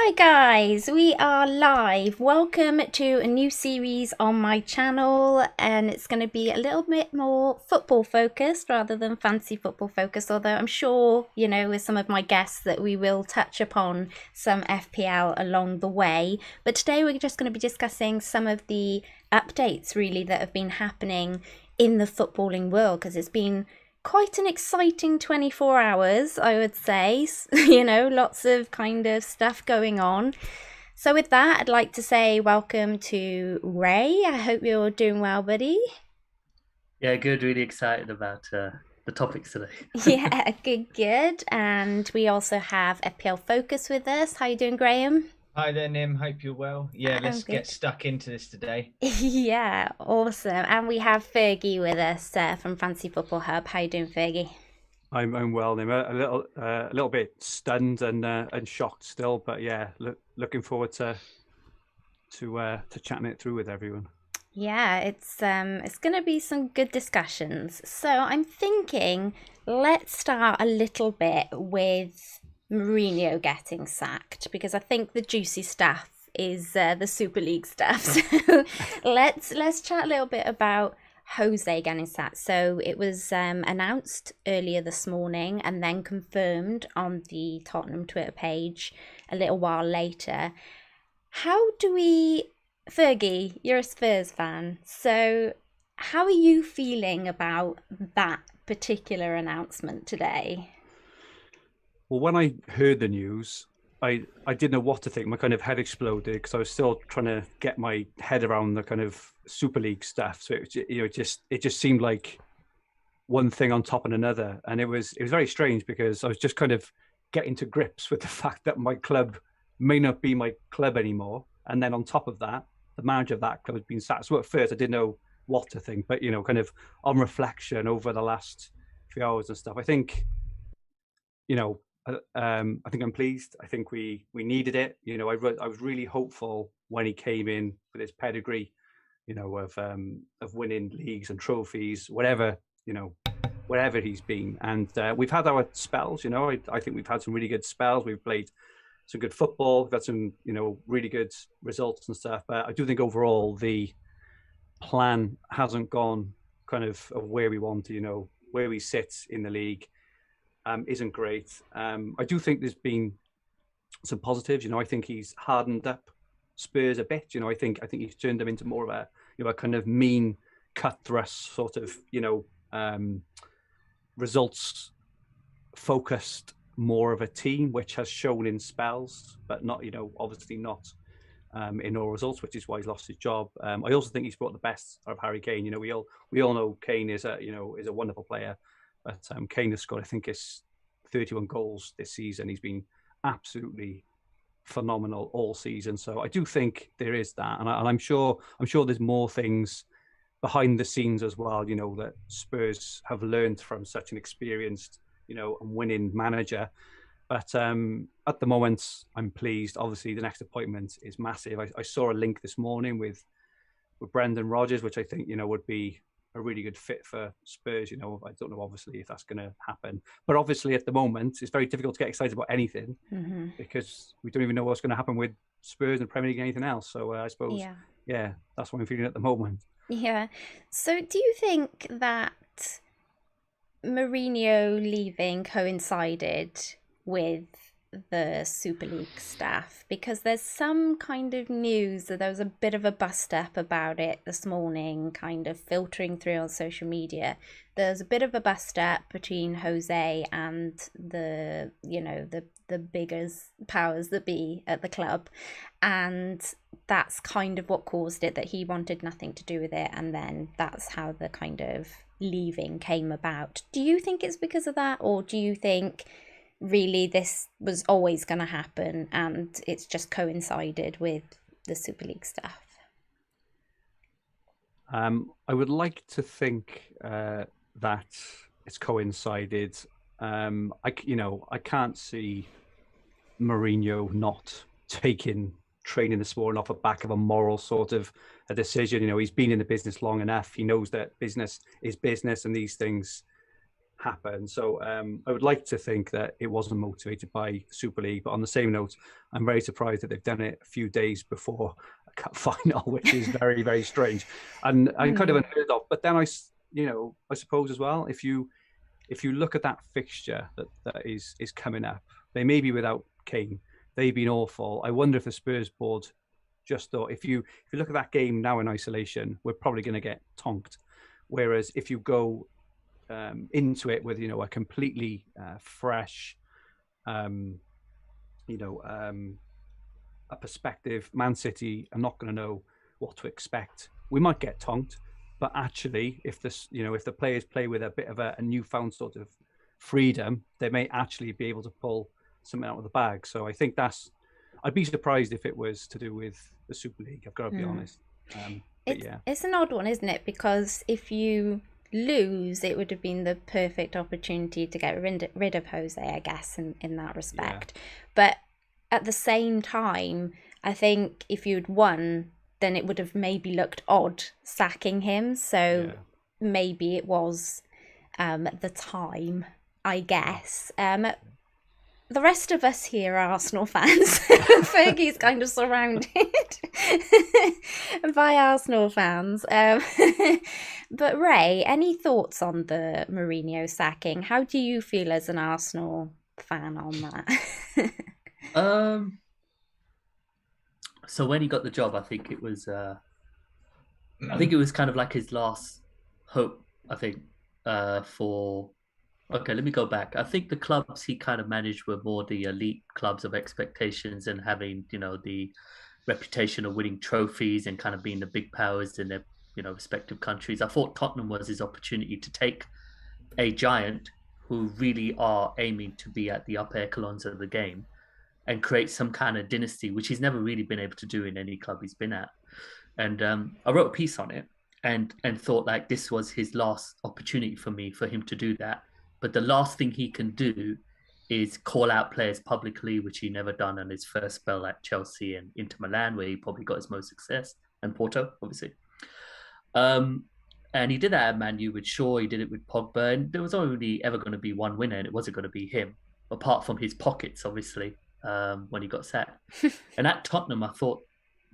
Hi guys, we are live. Welcome to a new series on my channel, and it's going to be a little bit more football focused rather than fancy football focused, although I'm sure, with some of my guests that we will touch upon some FPL along the way. But today we're just going to be discussing some of the updates really that have been happening in the footballing world, because it's been quite an exciting 24 hours, I would say. Lots of kind of stuff going on. So with that, I'd like to say welcome to Ray. I hope you're doing well, buddy. Yeah, good. Really excited about the topics today. Yeah, good. And we also have FPLFocus with us. How you doing, Graham? Hi there, Nim. Hope you're well. Yeah, I'm let's get good. stuck into this today. Yeah, awesome. And we have Fergie with us from Fancy Football Hub. How you doing, Fergie? I'm well, Nim. A little bit stunned and shocked still, but yeah, looking forward to chatting it through with everyone. Yeah, it's going to be some good discussions. So I'm thinking let's start a little bit with Mourinho getting sacked, because I think the juicy stuff is the Super League stuff. So let's chat a little bit about Jose getting sacked. So it was announced earlier this morning and then confirmed on the Tottenham Twitter page a little while later. How do we Fergie, you're a Spurs fan, so how are you feeling about that particular announcement today? Well, when I heard the news, I didn't know what to think. My kind of head exploded because I was still trying to get my head around the kind of Super League stuff. So it just seemed like one thing on top of another, and it was very strange because I was just kind of getting to grips with the fact that my club may not be my club anymore, and then on top of that, the manager of that club has been sacked. So at first, I didn't know what to think, but kind of on reflection over the last few hours and stuff, I think you know. I think I'm pleased. I think we needed it. I was really hopeful when he came in with his pedigree, of winning leagues and trophies, whatever he's been. And we've had our spells. I think we've had some really good spells. We've played some good football. We've had some, really good results and stuff. But I do think overall the plan hasn't gone kind of where we want to, where we sit in the league isn't great. I do think there's been some positives. I think he's hardened up Spurs a bit. I think he's turned them into more of a kind of mean, cutthroat sort of results focused more of a team, which has shown in spells, but not obviously not in all results, which is why he's lost his job. I also think he's brought the best out of Harry Kane. We all know Kane is a wonderful player, but Kane has scored, I think, is 31 goals this season. He's been absolutely phenomenal all season. So I do think there is that, and I'm sure there's more things behind the scenes as well. That Spurs have learned from such an experienced, and winning manager. But at the moment, I'm pleased. Obviously, the next appointment is massive. I saw a link this morning with Brendan Rodgers, which I think would be a really good fit for Spurs. I don't know obviously if that's going to happen, but obviously at the moment it's very difficult to get excited about anything because we don't even know what's going to happen with Spurs and Premier League and anything else. So I suppose, Yeah. yeah, that's what I'm feeling at the moment. Yeah. So do you think that Mourinho leaving coincided with the Super League staff? Because there's some kind of news that there was a bit of a bust up about it this morning, kind of filtering through on social media. There's a bit of a bust up between Jose and the biggest powers that be at the club, and that's kind of what caused it, that he wanted nothing to do with it, and then that's how the kind of leaving came about. Do you think it's because of that, or do you think really this was always going to happen and it's just coincided with the Super League stuff? I would like to think that it's coincided. I can't see Mourinho not taking training this morning off the back of a moral sort of a decision. He's been in the business long enough. He knows that business is business, and these things happen. So I would like to think that it wasn't motivated by Super League, but on the same note, I'm very surprised that they've done it a few days before a cup final, which is very, very strange and kind of unheard of. But then I suppose as well, if you look at that fixture that is coming up, they may be without Kane. They've been awful. I wonder if the Spurs board just thought, if you look at that game now in isolation, we're probably going to get tonked. Whereas if you go into it with a completely fresh a perspective, Man City are not going to know what to expect. We might get tonked, but actually if the players play with a bit of a newfound sort of freedom, they may actually be able to pull something out of the bag. So I think I'd be surprised if it was to do with the Super League, I've got to be honest. It's an odd one, isn't it? Because if you lose, it would have been the perfect opportunity to get rid of Jose, I guess, in that respect. Yeah. But at the same time, I think if you'd won, then it would have maybe looked odd sacking him. So maybe it was the time, I guess. The rest of us here are Arsenal fans. Fergie's kind of surrounded by Arsenal fans. But Ray, any thoughts on the Mourinho sacking? How do you feel as an Arsenal fan on that? So when he got the job, I think it was kind of like his last hope, I think, for... Okay, let me go back. I think the clubs he kind of managed were more the elite clubs of expectations and having, the reputation of winning trophies and kind of being the big powers in their, respective countries. I thought Tottenham was his opportunity to take a giant who really are aiming to be at the upper echelons of the game and create some kind of dynasty, which he's never really been able to do in any club he's been at. And I wrote a piece on it and thought like this was his last opportunity for him to do that. But the last thing he can do is call out players publicly, which he never done on his first spell at Chelsea and Inter Milan, where he probably got his most success, and Porto, obviously. And he did that at Man U with Shaw, he did it with Pogba, and there was only ever going to be one winner, and it wasn't going to be him, apart from his pockets, obviously, when he got sacked. And at Tottenham, I thought,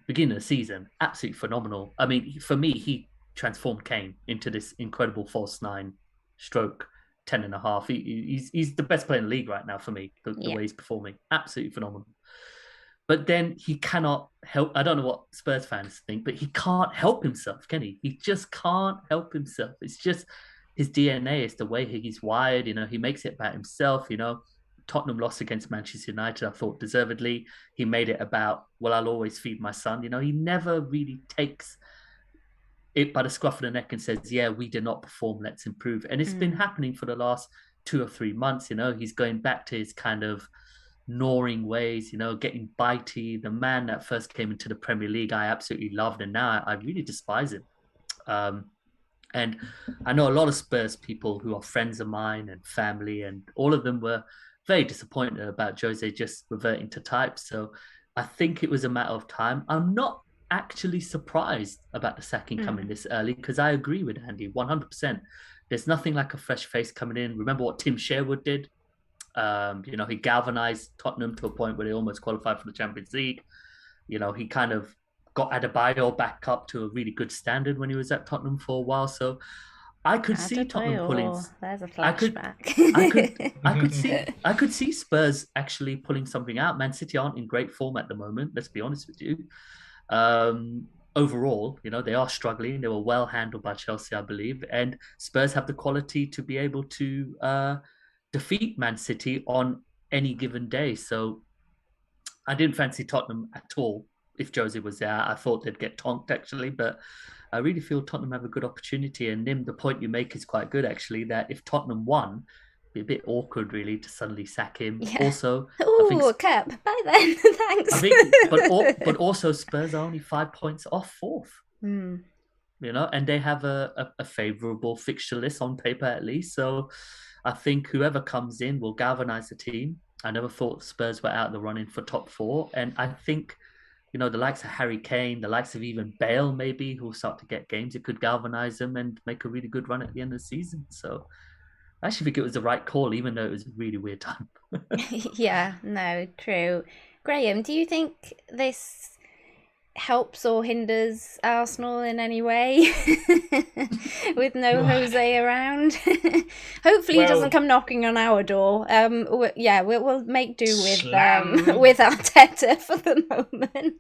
beginning of the season, absolutely phenomenal. I mean, for me, he transformed Kane into this incredible false nine stroke 10.5. He's the best player in the league right now for me, the way he's performing. Absolutely phenomenal. But then he cannot help, I don't know what Spurs fans think, but he can't help himself, can he? He just can't help himself. It's just his DNA, it's the way he's wired, he makes it about himself, Tottenham lost against Manchester United, I thought deservedly. He made it about, well, I'll always feed my son. He never really takes it by the scruff of the neck and says, yeah, we did not perform, let's improve. And it's been happening for the last 2 or 3 months. He's going back to his kind of gnawing ways, getting bitey. The man that first came into the Premier League, I absolutely loved, and now I really despise him. And I know a lot of Spurs people who are friends of mine and family, and all of them were very disappointed about Jose just reverting to type. So I think it was a matter of time. I'm not actually surprised about the sacking coming this early, because I agree with Andy 100%. There's nothing like a fresh face coming in. Remember what Tim Sherwood did? He galvanized Tottenham to a point where they almost qualified for the Champions League. He kind of got Adebayo back up to a really good standard when he was at Tottenham for a while. So I could see Tottenham pulling. There's a flashback. I could see Spurs actually pulling something out. Man City aren't in great form at the moment. Let's be honest with you. Overall, they are struggling. They were well handled by Chelsea, I believe, and Spurs have the quality to be able to defeat Man City on any given day. So I didn't fancy Tottenham at all. If Jose was there, I thought they'd get tonked actually, but I really feel Tottenham have a good opportunity. And Nim, the point you make is quite good actually, that if Tottenham won, be a bit awkward really to suddenly sack him. Yeah. Also, a cup. Bye then. Thanks. But also Spurs are only 5 points off fourth. And they have a favourable fixture list on paper at least. So I think whoever comes in will galvanise the team. I never thought Spurs were out of the running for top 4, and I think the likes of Harry Kane, the likes of even Bale maybe, who will start to get games, it could galvanise them and make a really good run at the end of the season. So I actually think it was the right call, even though it was a really weird time. Yeah, no, true. Graham, do you think this helps or hinders Arsenal in any way with no Jose around? Hopefully he doesn't come knocking on our door. We'll make do with with Arteta for the moment.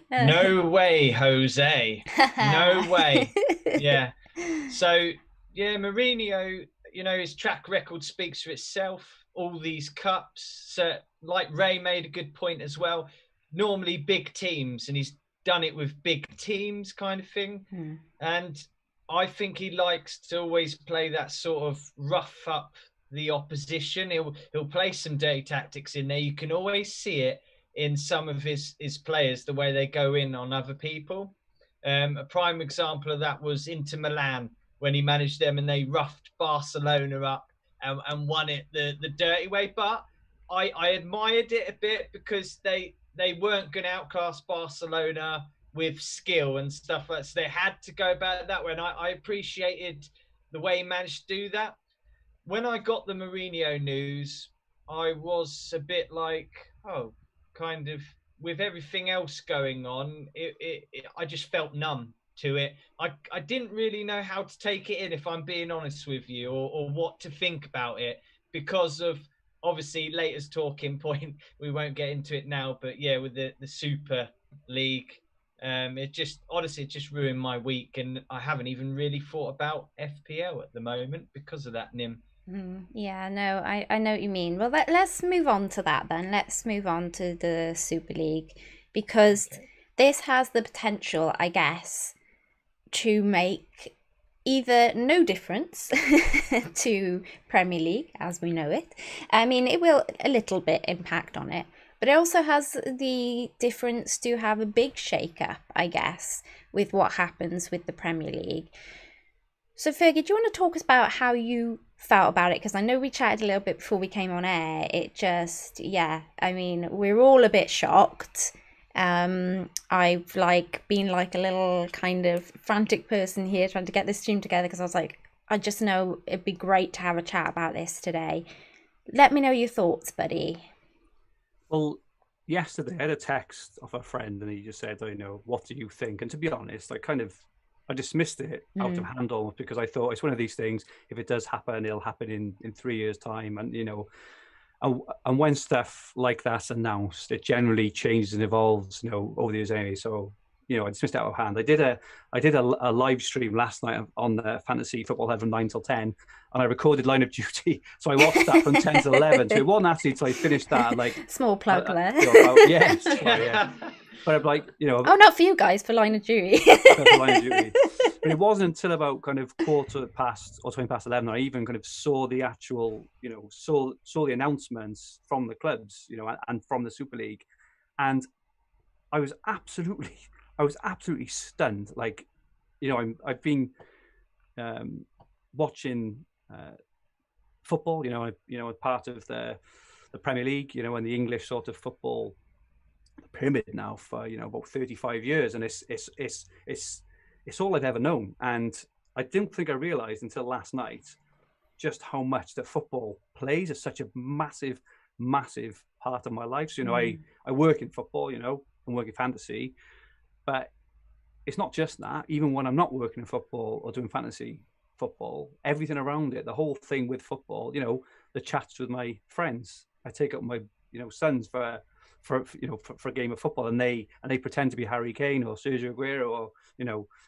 No way, Jose. No way. Yeah. So yeah, Mourinho, his track record speaks for itself. All these cups. So, like Ray made a good point as well. Normally big teams, and he's done it with big teams kind of thing. And I think he likes to always play that sort of rough up the opposition. He'll play some dirty tactics in there. You can always see it in some of his players, the way they go in on other people. A prime example of that was Inter Milan, when he managed them and they roughed Barcelona up and won it the dirty way. But I admired it a bit because they weren't going to outclass Barcelona with skill and stuff like that. So they had to go about it that way. And I appreciated the way he managed to do that. When I got the Mourinho news, I was a bit like, oh, kind of, with everything else going on, I just felt numb to it. I didn't really know how to take it in, if I'm being honest with you, or what to think about it, because of, obviously, later's talking point. We won't get into it now, but yeah, with the Super League, it just ruined my week, and I haven't even really thought about FPL at the moment because of that, Nim. Yeah, no, I know what you mean. Well, let's move on to that then. Let's move on to the Super League, because this has the potential, I guess, to make either no difference to Premier League as we know it. I mean, it will a little bit impact on it, but it also has the difference to have a big shake-up, I guess, with what happens with the Premier League. So Fergie, do you want to talk about how you felt about it? Because I know we chatted a little bit before we came on air. It just, yeah, I mean, we're all a bit shocked. I've been like a little kind of frantic person here trying to get this stream together, because I was like, I just know it'd be great to have a chat about this today. Let me know your thoughts, buddy. Well, yesterday I had a text of a friend, and he just said, what do you think? And to be honest, I dismissed it out of hand almost, because I thought it's one of these things. If it does happen, it'll happen in 3 years' time, and and when stuff like that's announced, it generally changes and evolves, over the years anyway. So I dismissed it out of hand. I did a live stream last night on the Fantasy Football Heaven 9 till 10, and I recorded Line of Duty. So I watched that from 10 to 11. So it wasn't actually until I finished that. Small plug there. Yes. Yeah. But I'm like, oh, not for you guys, for Line of Duty. For Line of Duty. But it wasn't until about kind of quarter past or 20 past 11 I even kind of saw the actual, saw the announcements from the clubs, and from the Super League, and I was absolutely stunned. Like, I've been watching football, part of the Premier League, and the English sort of football pyramid now for about 35 years, and it's all I've ever known. And I didn't think I realized until last night just how much that football plays as such a massive part of my life. So I work in football, and work in fantasy, but it's not just that. Even when I'm not working in football or doing fantasy football, everything around it, the whole thing with football, the chats with my friends, I take up my sons for a game of football, and they pretend to be Harry Kane or Sergio Aguero or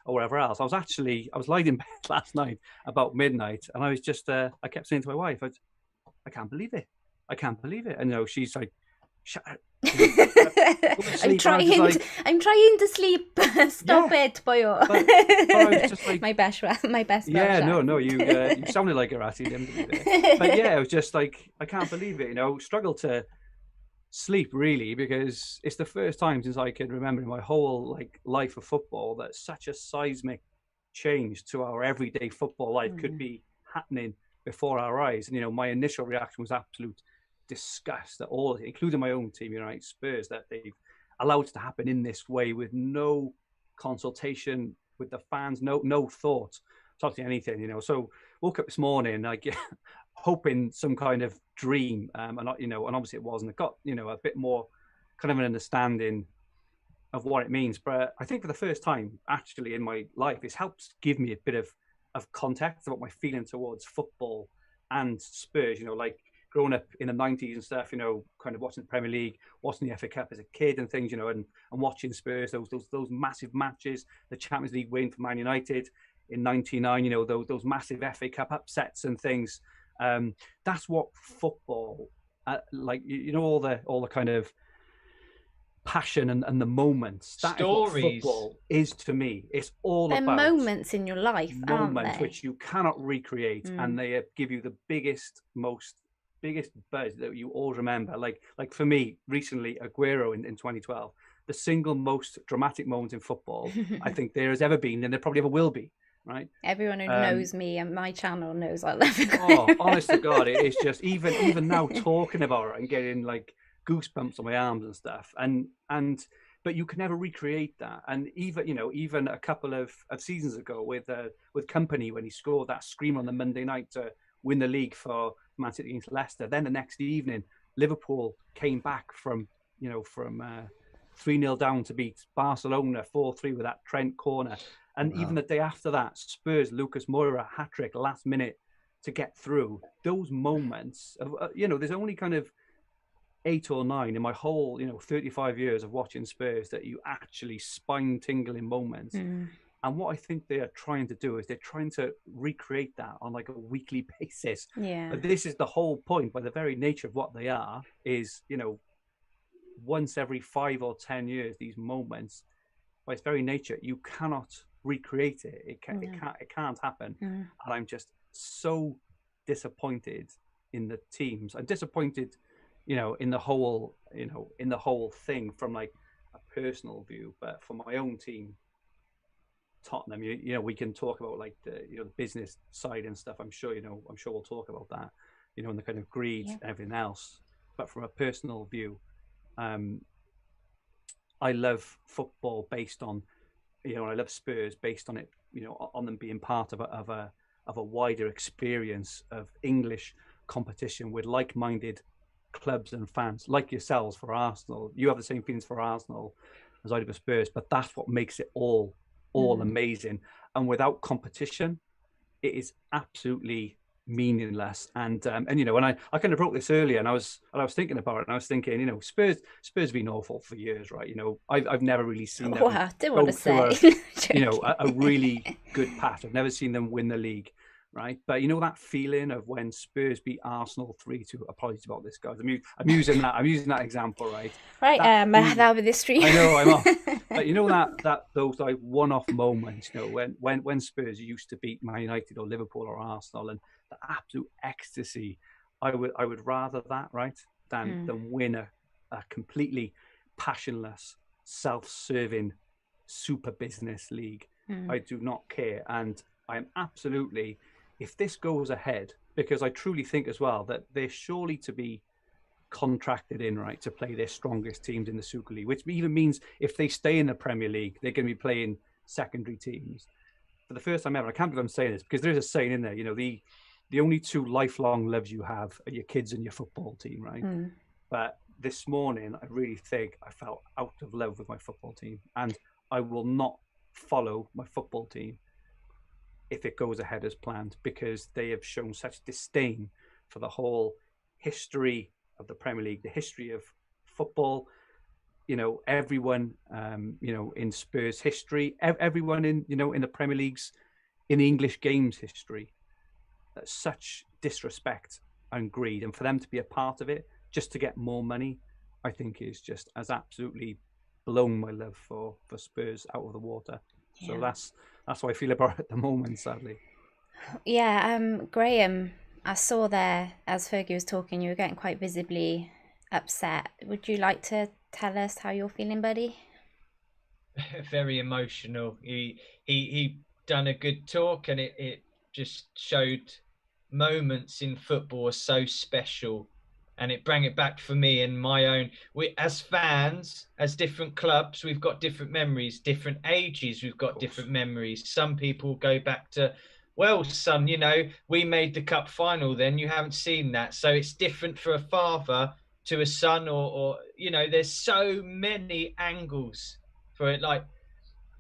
whatever else. I was lying in bed last night about midnight, and I was just I kept saying to my wife, I can't believe it, and she's like, shut up. I'm trying to sleep. Stop it, boyo. But I was just like, my best. Yeah, no, you sounded like a ratty, didn't you? But yeah, I was just like, I can't believe it. Struggle to sleep really, because it's the first time since I can remember in my whole life of football that such a seismic change to our everyday football life could be happening before our eyes. And my initial reaction was absolute disgust at all, including my own team, Spurs, that they've allowed it to happen in this way with no consultation with the fans, no thought, talking anything. So woke up this morning like hoping some kind of dream, and and obviously it wasn't. I got a bit more kind of an understanding of what it means. But I think for the first time actually in my life, this helps give me a bit of context about my feeling towards football and Spurs. Like growing up in the 90s and stuff, kind of watching the Premier League, watching the FA Cup as a kid and things, and watching Spurs, those massive matches, the Champions League win for Man United in '99, those massive FA Cup upsets and things. That's what football, like all the kind of passion and the moments, that stories, is what football is to me. It's all They're about moments in your life, moments which you cannot recreate, and they give you the biggest buzz that you all remember. Like for me recently, Aguero in 2012, the single most dramatic moment in football I think there has ever been, and there probably ever will be. Right. Everyone who knows me and my channel knows I love it. Oh, honest to God, it is just even now talking about it and getting like goosebumps on my arms and stuff. But you can never recreate that. And even a couple of seasons ago with Company, when he scored that screamer on the Monday night to win the league for Man City against Leicester. Then the next evening, Liverpool came back from 3-0 down to beat Barcelona 4-3 with that Trent corner. And even the day after that, Spurs, Lucas Moura, hat-trick, last minute to get through. Those moments of, there's only kind of 8 or 9 in my whole, 35 years of watching Spurs that you actually spine-tingling moments. And what I think they are trying to do is they're trying to recreate that on like a weekly basis. Yeah. But this is the whole point, by the very nature of what they are, is, once every 5 or 10 years, these moments, by its very nature, you cannot recreate it. It can't happen. And I'm just so disappointed in the teams. I'm disappointed, in the whole thing from like a personal view. But for my own team, Tottenham, we can talk about like the the business side and stuff. I'm sure we'll talk about that, and the kind of greed and everything else. But from a personal view, I love football based on, I love Spurs based on it, on them being part of a wider experience of English competition with like-minded clubs and fans, like yourselves for Arsenal. You have the same feelings for Arsenal as I do for Spurs, but that's what makes it all amazing. And without competition, it is absolutely meaningless. And and I kind of wrote this earlier, and I was thinking about it, and I was thinking, Spurs have been awful for years, right? I've never really seen them I didn't want to say a really good patch. I've never seen them win the league, right? But that feeling of when Spurs beat Arsenal 3-2. Apologies about this, guys. I'm using that example, right? Right, that'll be the stream. I know I'm off. But that those like one-off moments, when Spurs used to beat Man United or Liverpool or Arsenal, and the absolute ecstasy. I would rather that, right, than win a completely passionless, self-serving super business league. I do not care, and I'm absolutely, if this goes ahead, because I truly think as well that they're surely to be contracted in, right, to play their strongest teams in the Super League, which even means if they stay in the Premier League, they're going to be playing secondary teams for the first time ever. I can't believe I'm saying this, because there's a saying in there, the only 2 lifelong loves you have are your kids and your football team, right? But this morning, I really think I felt out of love with my football team, and I will not follow my football team if it goes ahead as planned, because they have shown such disdain for the whole history of the Premier League, the history of football. Everyone, in Spurs history, everyone in the Premier League's, in the English games history. Such disrespect and greed, and for them to be a part of it just to get more money, I think has absolutely blown my love for Spurs out of the water. So that's how I feel about it at the moment, sadly. Graham, I saw there as Fergie was talking, you were getting quite visibly upset. Would you like to tell us how you're feeling, buddy? Very emotional. He done a good talk, and it just showed moments in football are so special, and it brought it back for me and my own. We, as fans, as different clubs, we've got different memories, different ages, we've got different memories. Some people go back to well, son, we made the cup final then. You haven't seen that. So it's different for a father to a son, or there's so many angles for it. Like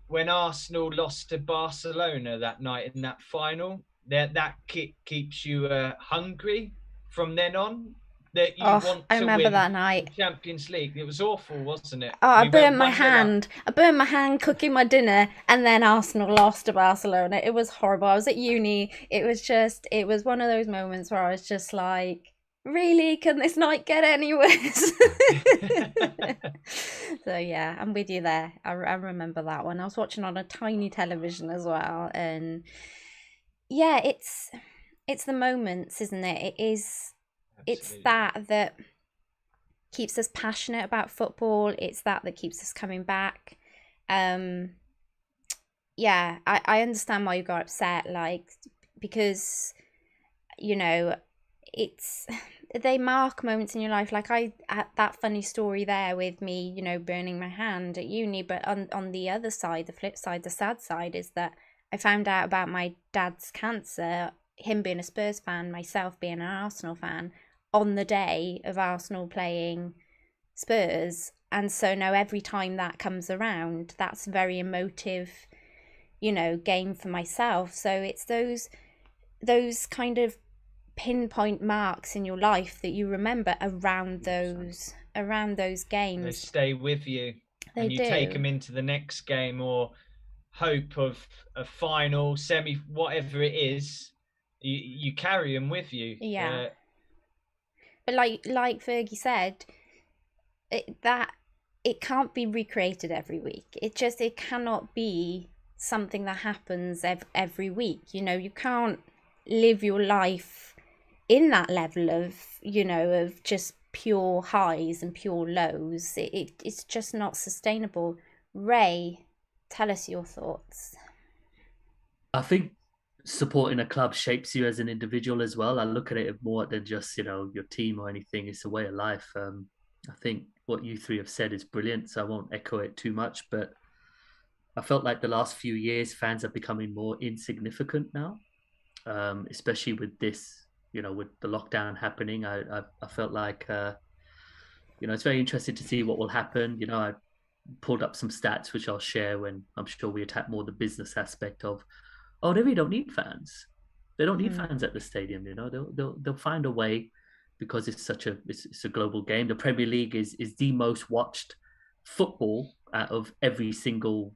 when Arsenal lost to Barcelona that night in that final, that keeps you hungry from then on. That you want I to remember win that night. the Champions League. It was awful, wasn't it? Oh, I We burned went my 1-0 up. hand. I burned my hand cooking my dinner, and then Arsenal lost to Barcelona. It was horrible. I was at uni. It was one of those moments where I was just like, really? Can this night get any worse? So yeah, I'm with you there. I remember that one. I was watching on a tiny television as well, and yeah, it's the moments, isn't it? It's that keeps us passionate about football. It's that keeps us coming back. Yeah, I understand why you got upset, like, because it's they mark moments in your life. Like I had that funny story there with me, burning my hand at uni, but on the other side, the flip side, the sad side is that I found out about my dad's cancer, him being a Spurs fan, myself being an Arsenal fan, on the day of Arsenal playing Spurs. And so now every time that comes around, that's a very emotive, game for myself. So it's those kind of pinpoint marks in your life that you remember around those games. They stay with you. And you take them into the next game, or hope of a final, semi, whatever it is. You carry them with you. Yeah. But like Fergie said, it can't be recreated every week. It cannot be something that happens every week. You can't live your life in that level of of just pure highs and pure lows. It's just not sustainable. Ray, tell us your thoughts. I think supporting a club shapes you as an individual as well. I look at it more than just your team or anything. It's a way of life. I think what you three have said is brilliant, so I won't echo it too much, but I felt like the last few years fans are becoming more insignificant now, especially with this, with the lockdown happening. I felt like it's very interesting to see what will happen. I pulled up some stats which I'll share when I'm sure we attack more the business aspect of, they really don't need fans. They don't need fans at the stadium. They'll find a way, because it's a global game. The Premier League is the most watched football out of every single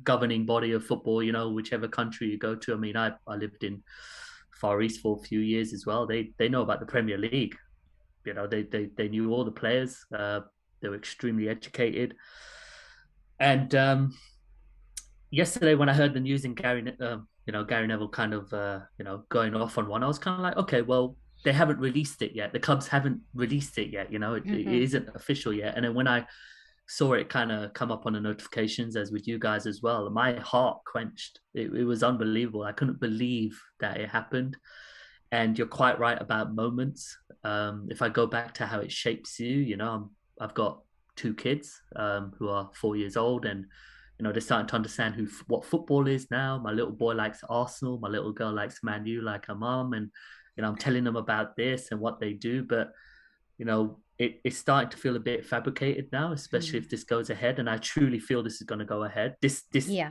governing body of football, whichever country you go to. I mean, I lived in Far East for a few years as well. They know about the Premier League. They knew all the players. They were extremely educated. And yesterday when I heard the news in Gary Neville kind of going off on one, I was kind of like, okay, well, they haven't released it yet. The clubs haven't released it yet. It isn't official yet. And then when I saw it kind of come up on the notifications, as with you guys as well, my heart quenched. It was unbelievable. I couldn't believe that it happened. And you're quite right about moments. If I go back to how it shapes you, I've got 2 kids who are 4 years old, and they're starting to understand what football is now. My little boy likes Arsenal. My little girl likes Man U like her mum. And, I'm telling them about this and what they do. But, it's starting to feel a bit fabricated now, especially if this goes ahead. And I truly feel this is going to go ahead. This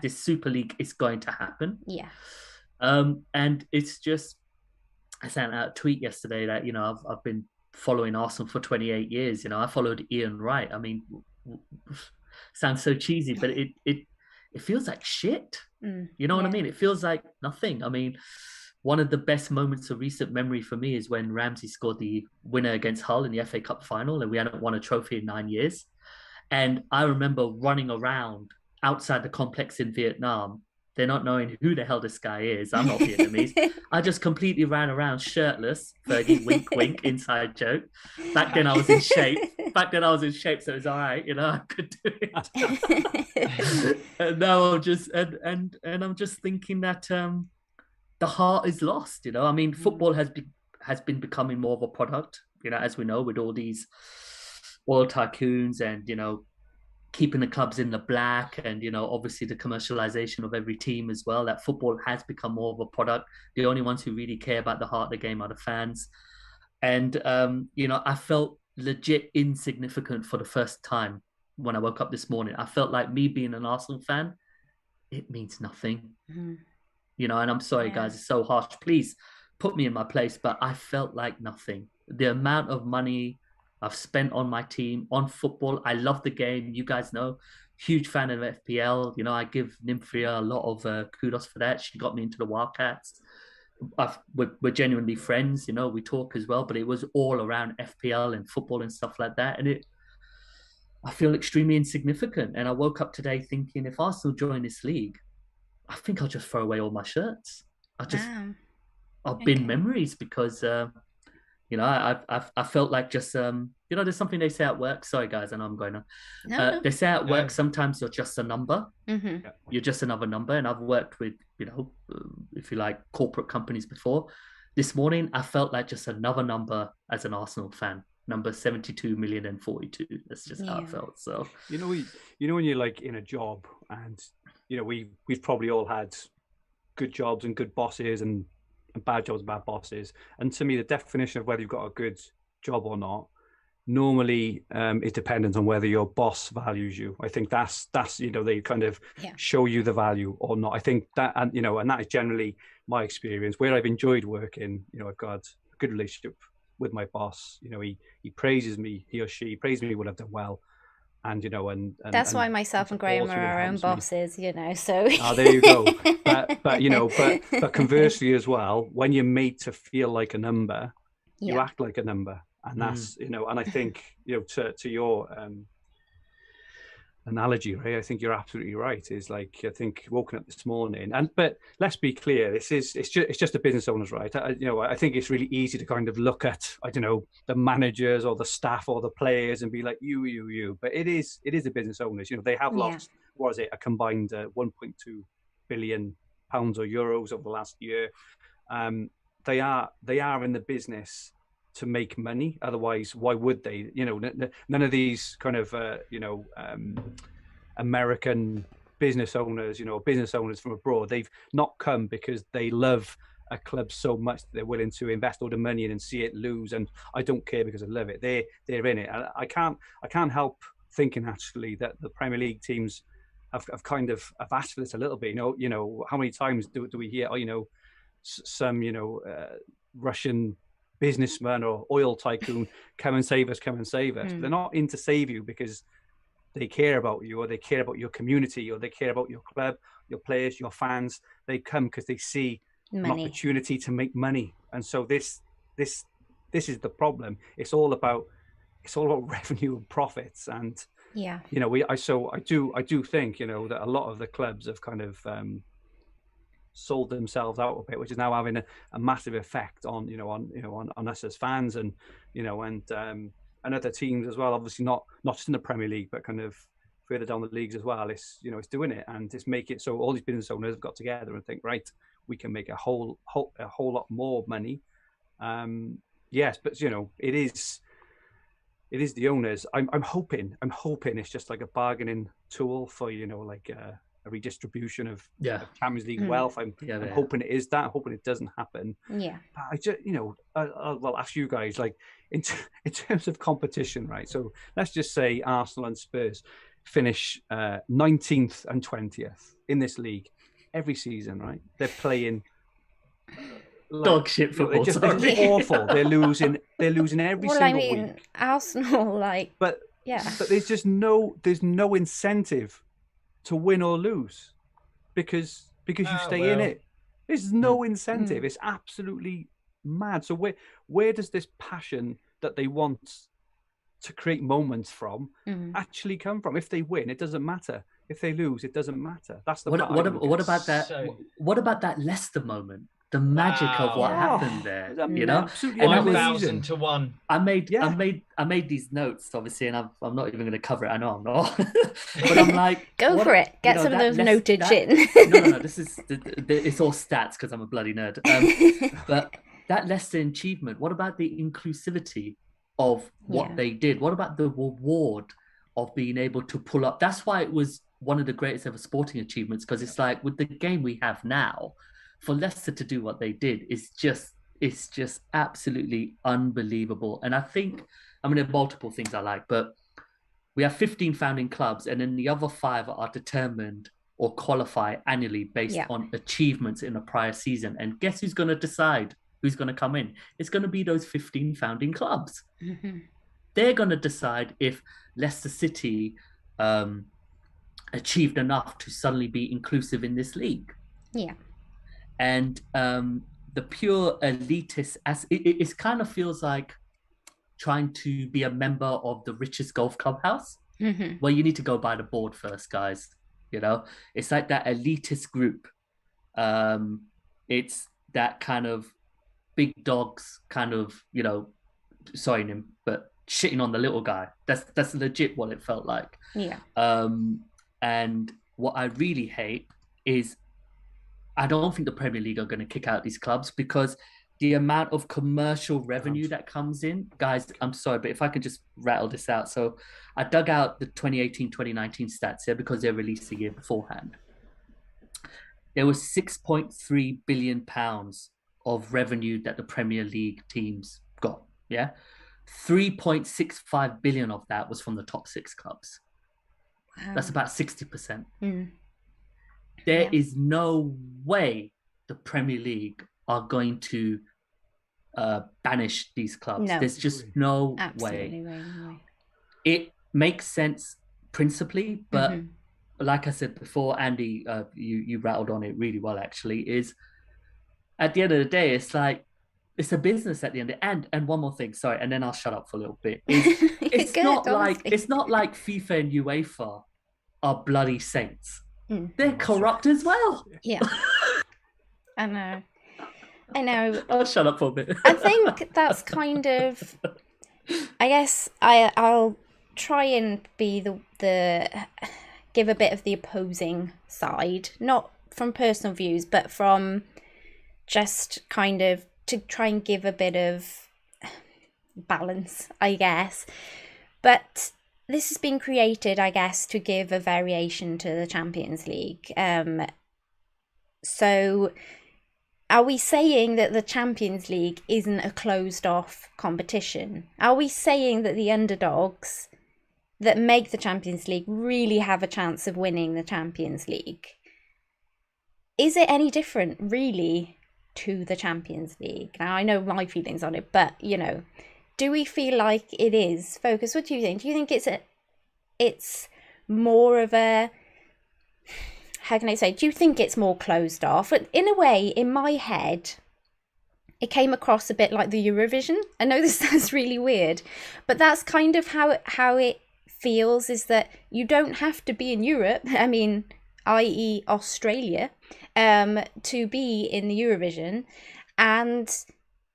Super League is going to happen. Yeah. And it's just, I sent out a tweet yesterday that, I've been following Arsenal for 28 years. I followed Ian Wright. I mean, sounds so cheesy, but it feels like shit. You know what I mean? It feels like nothing. I mean, one of the best moments of recent memory for me is when Ramsey scored the winner against Hull in the FA Cup final, and we hadn't won a trophy in 9 years. And I remember running around outside the complex in Vietnam. They're not knowing who the hell this guy is. I'm not Vietnamese. I just completely ran around shirtless. Fergie, wink, wink, inside joke. Back then I was in shape. So it was all right. I could do it. And now I'm just and I'm just thinking that the heart is lost. I mean, football has been becoming more of a product. As we know, with all these oil tycoons and keeping the clubs in the black, and obviously the commercialization of every team as well, that football has become more of a product. The only ones who really care about the heart of the game are the fans. And I felt legit insignificant for the first time when I woke up this morning. I felt like me being an Arsenal fan, it means nothing. And I'm sorry, guys, it's so harsh. Please put me in my place, but I felt like nothing. The amount of money I've spent on my team, on football. I love the game. You guys know, huge fan of FPL. I give Nymfria a lot of kudos for that. She got me into the Wildcats. We're genuinely friends. We talk as well, but it was all around FPL and football and stuff like that. And I feel extremely insignificant. And I woke up today thinking, if Arsenal join this league, I think I'll just throw away all my shirts. I'll bin memories, because I felt like just there's something they say at work. Sorry guys, I know I'm going on. No. They say at work sometimes you're just a number. You're just another number. And I've worked with if you like, corporate companies before. This morning I felt like just another number as an Arsenal fan. Number 72,042,000. That's just how I felt. So when you're like in a job, and we've probably all had good jobs and good bosses, and bad jobs and bad bosses. And to me, the definition of whether you've got a good job or not normally is dependent on whether your boss values you. I think that's they kind of show you the value or not. I think that, and that is generally my experience. Where I've enjoyed working, I've got a good relationship with my boss. He praises me, he or she praises me when I've done well. And that's why myself and Graham are our own bosses, so there you go. But conversely as well, when you're made to feel like a number, you act like a number. And that's and I think to your analogy, Ray, I think you're absolutely right. Is like, I think woken up this morning, but let's be clear, it's just a business owner's right. I think it's really easy to kind of look at the managers or the staff or the players and be like you, but it is the business owners. They have lost a combined 1.2 billion pounds or euros over the last year. They are in the business to make money. Otherwise, why would they? None of these kind of American business owners, business owners from abroad, they've not come because they love a club so much that they're willing to invest all the money in and see it lose. And I don't care because I love it. They're in it. And I can't help thinking actually that the Premier League teams have kind of asked for this a little bit. How many times do we hear, some Russian businessman or oil tycoon, come and save us. They're not in to save you because they care about you, or they care about your community, or they care about your club, your players, your fans. They come because they see an opportunity to make money. And so this is the problem. It's all about revenue and profits. And I do think that a lot of the clubs have kind of sold themselves out a bit, which is now having a massive effect on us as fans, and and other teams as well. Obviously not just in the Premier League, but kind of further down the leagues as well. It's it's doing it, and it's make it so all these business owners have got together and think, right, we can make a whole lot more money. Yes, but it is the owners. I'm hoping it's just like a bargaining tool for a redistribution of Champions League wealth. I'm hoping it is that. I'm hoping it doesn't happen. Yeah. But I just, I'll ask you guys, like in terms of competition, right? So let's just say Arsenal and Spurs finish 19th and 20th in this league every season, right? They're playing dog shit football. They're awful. They're losing every single week. Arsenal, but there's just no incentive to win or lose because you stay in it. There's no incentive. It's absolutely mad. So where does this passion that they want to create moments from actually come from? If they win, it doesn't matter. If they lose, it doesn't matter. That's the what about that? What about that Leicester moment? The magic of what happened there, absolutely. 1,000 to 1. I made these notes, obviously, and I'm not even going to cover it. I know I'm not, but I'm like, go for it. Get some of those notage in. No. This is it's all stats because I'm a bloody nerd. But that Leicester achievement. What about the inclusivity of what they did? What about the reward of being able to pull up. That's why it was one of the greatest ever sporting achievements, because it's like with the game we have now, for Leicester to do what they did is just, it's just absolutely unbelievable. And I think, I mean, there are multiple things I like, but we have 15 founding clubs, and then the other 5 are determined or qualify annually based on achievements in a prior season. And guess who's going to decide who's going to come in? It's going to be those 15 founding clubs. Mm-hmm. They're going to decide if Leicester City achieved enough to suddenly be inclusive in this league. Yeah. And the pure elitist, it kind of feels like trying to be a member of the richest golf clubhouse. Mm-hmm. Well, you need to go by the board first, guys. You know, it's like that elitist group. It's that kind of big dogs kind of, you know, sorry, but shitting on the little guy. That's legit what it felt like. Yeah. And what I really hate is I don't think the Premier League are going to kick out these clubs, because the amount of commercial revenue that comes in, guys, I'm sorry, but if I could just rattle this out. So I dug out the 2018-2019 stats here because they're released a year beforehand. There was £6.3 billion of revenue that the Premier League teams got. Yeah. 3.65 billion of that was from the top 6 clubs. Wow. That's about 60%. Mm. There is no way the Premier League are going to banish these clubs. No. There's just no Absolutely way. Right. It makes sense principally, but like I said before, Andy, you rattled on it really well, actually, is at the end of the day, it's like, it's a business at the end. And one more thing, sorry, and then I'll shut up for a little bit. It's not like FIFA and UEFA are bloody saints. They're corrupt as well. Yeah. I know. I'll shut up for a bit. I think that's kind of, I guess I'll try and be the give a bit of the opposing side, not from personal views, but from just kind of to try and give a bit of balance, I guess. But this has been created, I guess, to give a variation to the Champions League. So are we saying that the Champions League isn't a closed-off competition? Are we saying that the underdogs that make the Champions League really have a chance of winning the Champions League? Is it any different, really, to the Champions League? Now, I know my feelings on it, but, you know, do we feel like it is? Focus, what do you think? Do you think it's more of a, how can I say, do you think it's more closed off? In a way, in my head, it came across a bit like the Eurovision. I know this sounds really weird, but that's kind of how it feels, is that you don't have to be in Europe, I mean, i.e. Australia, to be in the Eurovision. And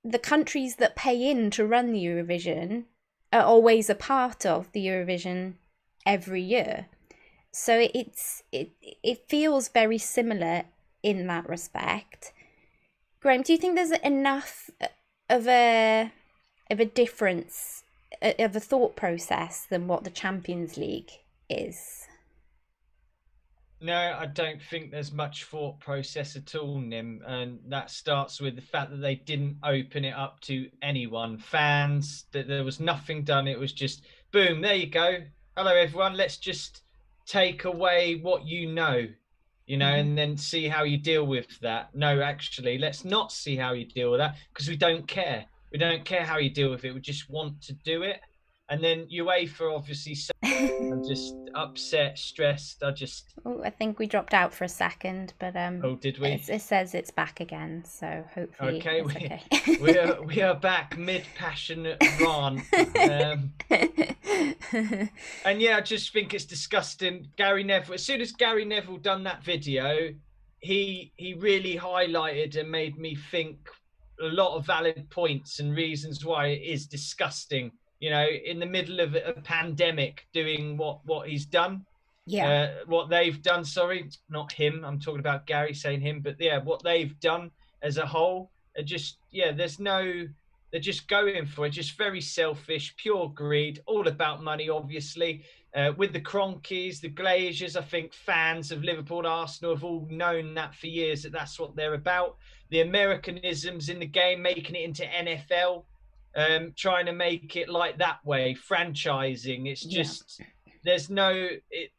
the countries that pay in to run the Eurovision are always a part of the Eurovision every year. So it feels very similar in that respect. Graham, do you think there's enough of a difference, of a thought process, than what the Champions League is? No, I don't think there's much thought process at all, Nim. And that starts with the fact that they didn't open it up to anyone, fans, that there was nothing done. It was just, boom, there you go. Hello, everyone. Let's just take away what you know, and then see how you deal with that. No, actually, let's not see how you deal with that, because we don't care. We don't care how you deal with it. We just want to do it. And then UEFA obviously I'm just upset, stressed. I think we dropped out for a second, but oh, did we? It says it's back again, so hopefully okay. It's okay. we are back mid passionate rant. And yeah, I just think it's disgusting. Gary Neville, as soon as Gary Neville done that video, he really highlighted and made me think a lot of valid points and reasons why it is disgusting. In the middle of a pandemic, doing what he's done. Yeah. What they've done, sorry, not him. I'm talking about Gary saying him, but yeah, what they've done as a whole, they're just going for it, just very selfish, pure greed, all about money, obviously. with the Cronkies, the Glaziers. I think fans of Liverpool and Arsenal have all known that for years, that that's what they're about. The Americanisms in the game, making it into NFL, trying to make it like that way, franchising. It's just there's no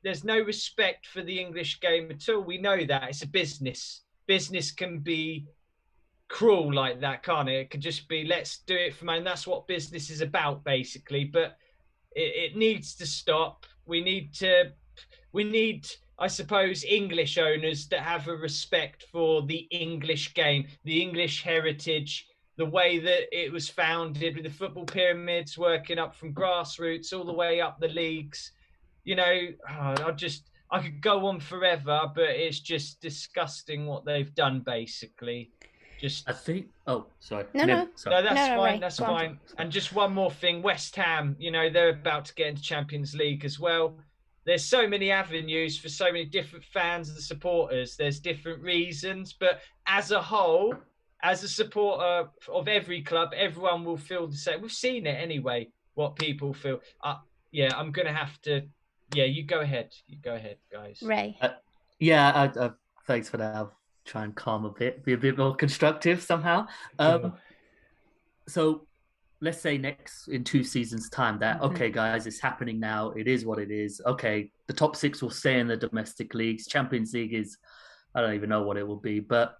respect for the English game at all. We know that it's a business. Business can be cruel like that, can't it? It could just be, let's do it for money. And that's what business is about, basically. But it needs to stop. We need, I suppose, English owners that have a respect for the English game, the English heritage, the way that it was founded, with the football pyramids working up from grassroots all the way up the leagues. You know, I could go on forever, but it's just disgusting what they've done, basically. I think. Oh, sorry. No, that's fine. Right. That's fine. And just one more thing, West Ham. You know, they're about to get into Champions League as well. There's so many avenues for so many different fans and supporters. There's different reasons, but as a whole, as a supporter of every club, everyone will feel the same. We've seen it anyway. What people feel. I'm gonna have to. Yeah, you go ahead. You go ahead, guys. Ray. Thanks for that. I'll try and calm a bit, be a bit more constructive somehow. So let's say in 2 seasons' time that, okay, guys, it's happening now. It is what it is. Okay, the top 6 will stay in the domestic leagues. Champions League is, I don't even know what it will be. But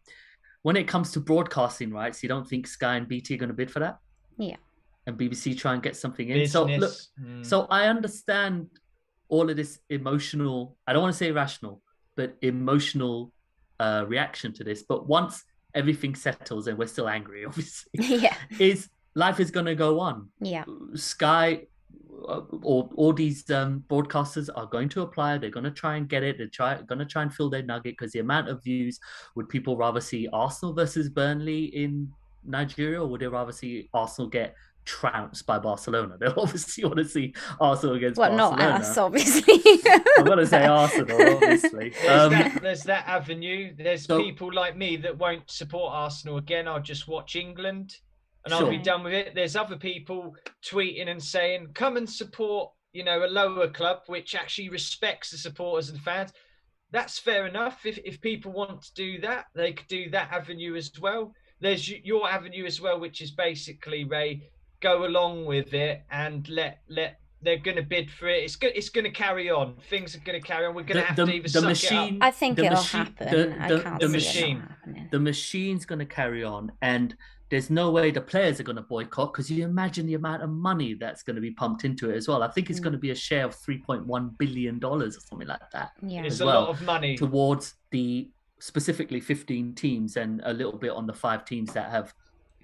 when it comes to broadcasting rights, you don't think Sky and BT are going to bid for that? Yeah. And BBC try and get something in. Business. So look, so I understand all of this emotional, I don't want to say irrational, but emotional reaction to this. But once everything settles, and we're still angry, obviously, life is going to go on. Yeah. Sky or all these broadcasters are going to apply. They're going to try and get it. They're going to try and fill their nugget, because the amount of views, would people rather see Arsenal versus Burnley in Nigeria, or would they rather see Arsenal get trounced by Barcelona? They'll obviously want to see Arsenal against Barcelona. Not us, obviously. I'm going to say Arsenal, obviously. There's that avenue. There's people like me that won't support Arsenal again. I'll just watch England and I'll be done with it. There's other people tweeting and saying, come and support, a lower club, which actually respects the supporters and fans. That's fair enough. If people want to do that, they could do that avenue as well. There's your avenue as well, which is basically, Ray, go along with it and let they're going to bid for it. It's going to carry on. Things are going to carry on. We're going to have to either suck it up. I think it'll happen. The machine's going to carry on, and there's no way the players are going to boycott, because you imagine the amount of money that's going to be pumped into it as well. I think it's going to be a share of $3.1 billion or something like that. Yeah, it's a lot of money towards the specifically 15 teams and a little bit on the 5 teams that have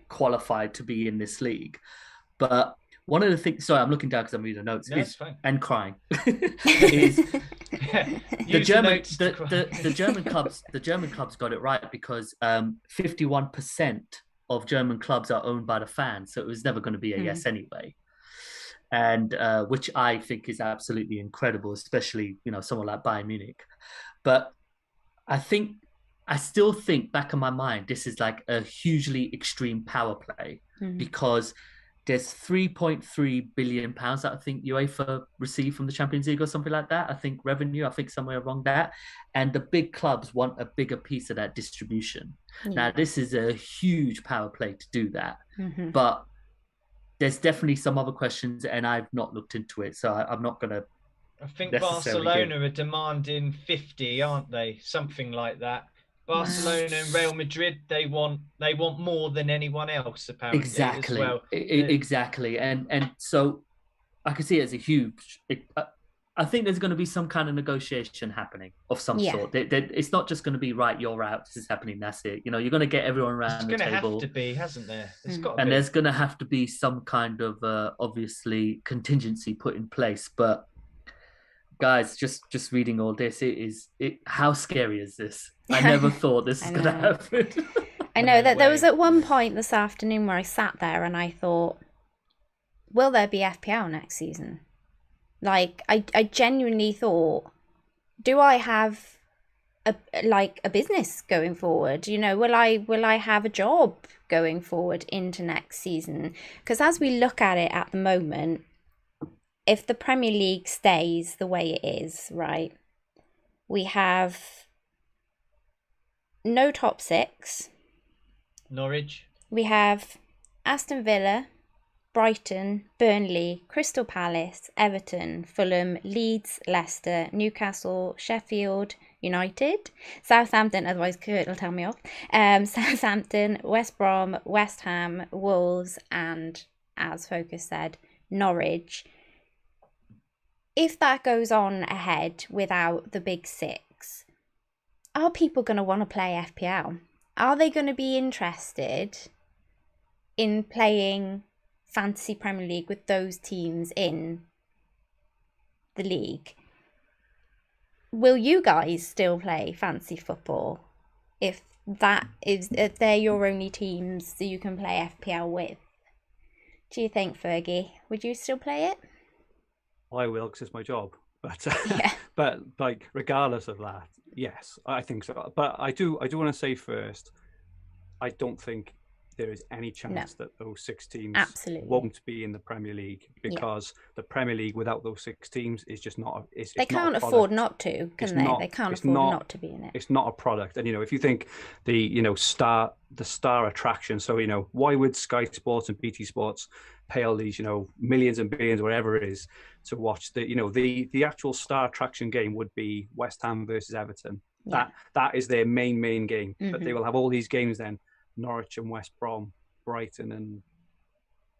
qualified to be in this league. But one of the things, sorry, I'm looking down because I'm reading the notes, and crying, is the German clubs got it right, because 51% of German clubs are owned by the fans, so it was never going to be a yes anyway. And which I think is absolutely incredible, especially someone like Bayern Munich. But I still think back in my mind, this is like a hugely extreme power play, because there's 3.3 billion pounds that I think UEFA received from the Champions League or something like that. I think revenue, somewhere along that. And the big clubs want a bigger piece of that distribution. Now, this is a huge power play to do that. But there's definitely some other questions, and I've not looked into it, so I'm not going to. I think Barcelona are demanding 50, aren't they? Something like that. Barcelona and Real Madrid, they want more than anyone else, apparently. Exactly. As well. Exactly. And so I can see it as a huge. I think there's going to be some kind of negotiation happening of some sort. It's not just going to be, right, you're out, this is happening, that's it. You're going to get everyone around the table. It's going to have to be, hasn't there? There's going to have to be some kind of obviously contingency put in place. But guys, just reading all this, how scary is this? I never thought this was going to happen. I know that there was at one point this afternoon where I sat there and I thought, will there be FPL next season? Like, I genuinely thought, do I have a business going forward? Will I have a job going forward into next season? Because as we look at it at the moment, if the Premier League stays the way it is, right, we have no top six. Norwich. We have Aston Villa, Brighton, Burnley, Crystal Palace, Everton, Fulham, Leeds, Leicester, Newcastle, Sheffield United, Southampton, otherwise Kurt will tell me off, Southampton, West Brom, West Ham, Wolves, and, as Focus said, Norwich. If that goes on ahead without the big six, are people going to want to play FPL? Are they going to be interested in playing Fantasy Premier League with those teams in the league? Will you guys still play fantasy football if they're your only teams that you can play FPL with? Do you think, Fergie, would you still play it? I will, because it's my job. But Yeah. but like regardless of that, yes, I think so. But I do want to say first, I don't think there is any chance that those 6 teams won't be in the Premier League, because the Premier League without those 6 teams is just not. They can't afford not to, can they? They can't afford not to be in it. It's not a product, and if you think the star attraction. So why would Sky Sports and BT Sports pay all these millions and billions, whatever it is, to watch the actual star attraction game would be West Ham versus Everton. Yeah. That is their main game. Mm-hmm. But they will have all these games then. Norwich and West Brom, Brighton and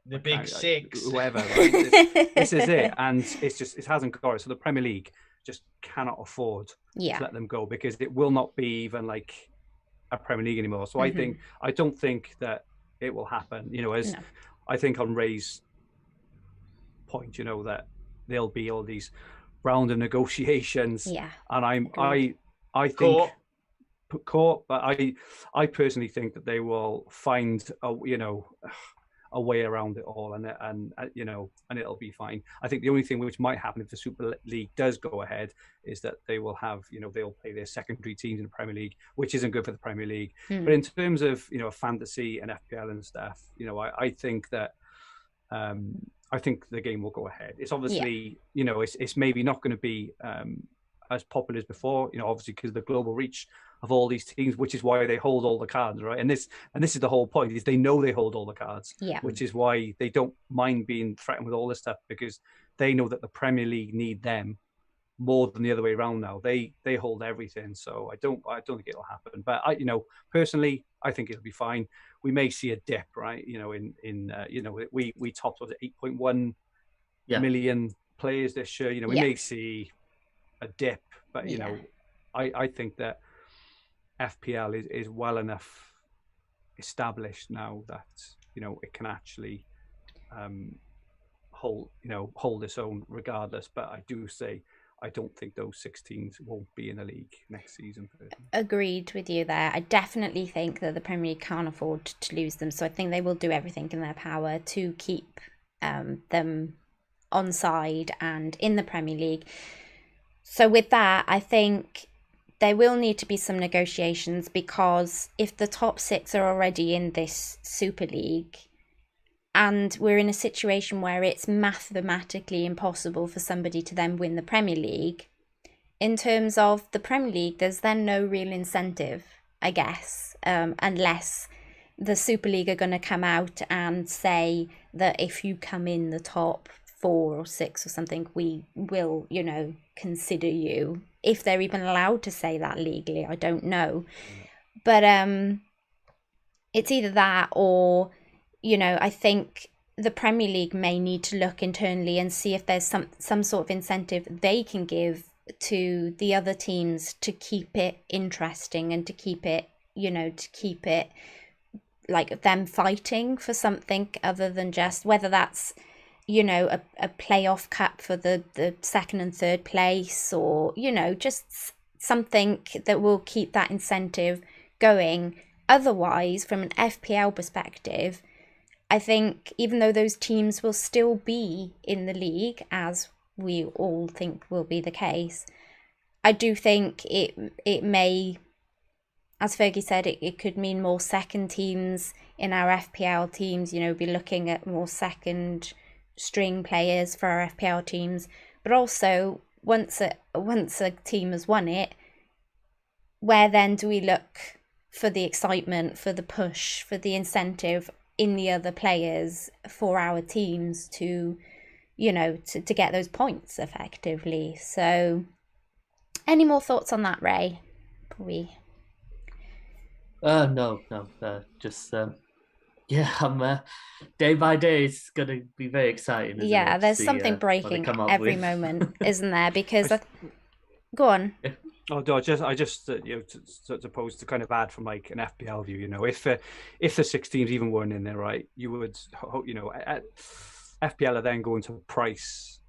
the big six, whoever. Right? This is it, and it hasn't got it. So the Premier League just cannot afford to let them go, because it will not be even like a Premier League anymore. So I don't think that it will happen. I think on Ray's point, that there'll be all these round of negotiations. Yeah, and I think. Court, but I personally think that they will find a way around it all, and it'll be fine. I think the only thing which might happen if the Super League does go ahead is that they will have they'll play their secondary teams in the Premier League, which isn't good for the Premier League. But in terms of fantasy and FPL and stuff, I think that I think the game will go ahead. It's obviously it's maybe not going to be as popular as before, obviously because of the global reach of all these teams, which is why they hold all the cards, right? And this is the whole point, is they know they hold all the cards, which is why they don't mind being threatened with all this stuff, because they know that the Premier League need them more than the other way around now. They hold everything, so I don't think it'll happen. But personally, I think it'll be fine. We may see a dip, right? We topped 8.1 million players this year. We may see a dip, but I think that FPL is well enough established now that it can actually hold its own regardless. But I do say I don't think those 6 teams won't be in the league next season. Agreed with you there. I definitely think that the Premier League can't afford to lose them, so I think they will do everything in their power to keep them on side and in the Premier League. So with that, I think there will need to be some negotiations, because if the top 6 are already in this Super League and we're in a situation where it's mathematically impossible for somebody to then win the Premier League, in terms of the Premier League, there's then no real incentive, I guess, unless the Super League are going to come out and say that if you come in the top 4 or 6 or something, we will, consider you. If they're even allowed to say that legally, I don't know. But it's either that or, I think the Premier League may need to look internally and see if there's some sort of incentive they can give to the other teams to keep it interesting and to keep it, like them fighting for something other than just, whether that's a playoff cup for the 2nd and 3rd place, or just something that will keep that incentive going. Otherwise, from an FPL perspective, I think even though those teams will still be in the league, as we all think will be the case, I do think it may, as Fergie said, it could mean more second teams in our FPL teams, be looking at more second string players for our FPL teams, but also once a team has won it, where then do we look for the excitement, for the push, for the incentive in the other players for our teams to, to get those points effectively? So any more thoughts on that, Ray? No, just I'm day by day. It's gonna be very exciting. Isn't it, there's something breaking every moment, isn't there? Because go on. Oh, no, I just supposed to kind of add from like an FPL view, if the 6 teams even weren't in there, right, you would, FPL are then going to price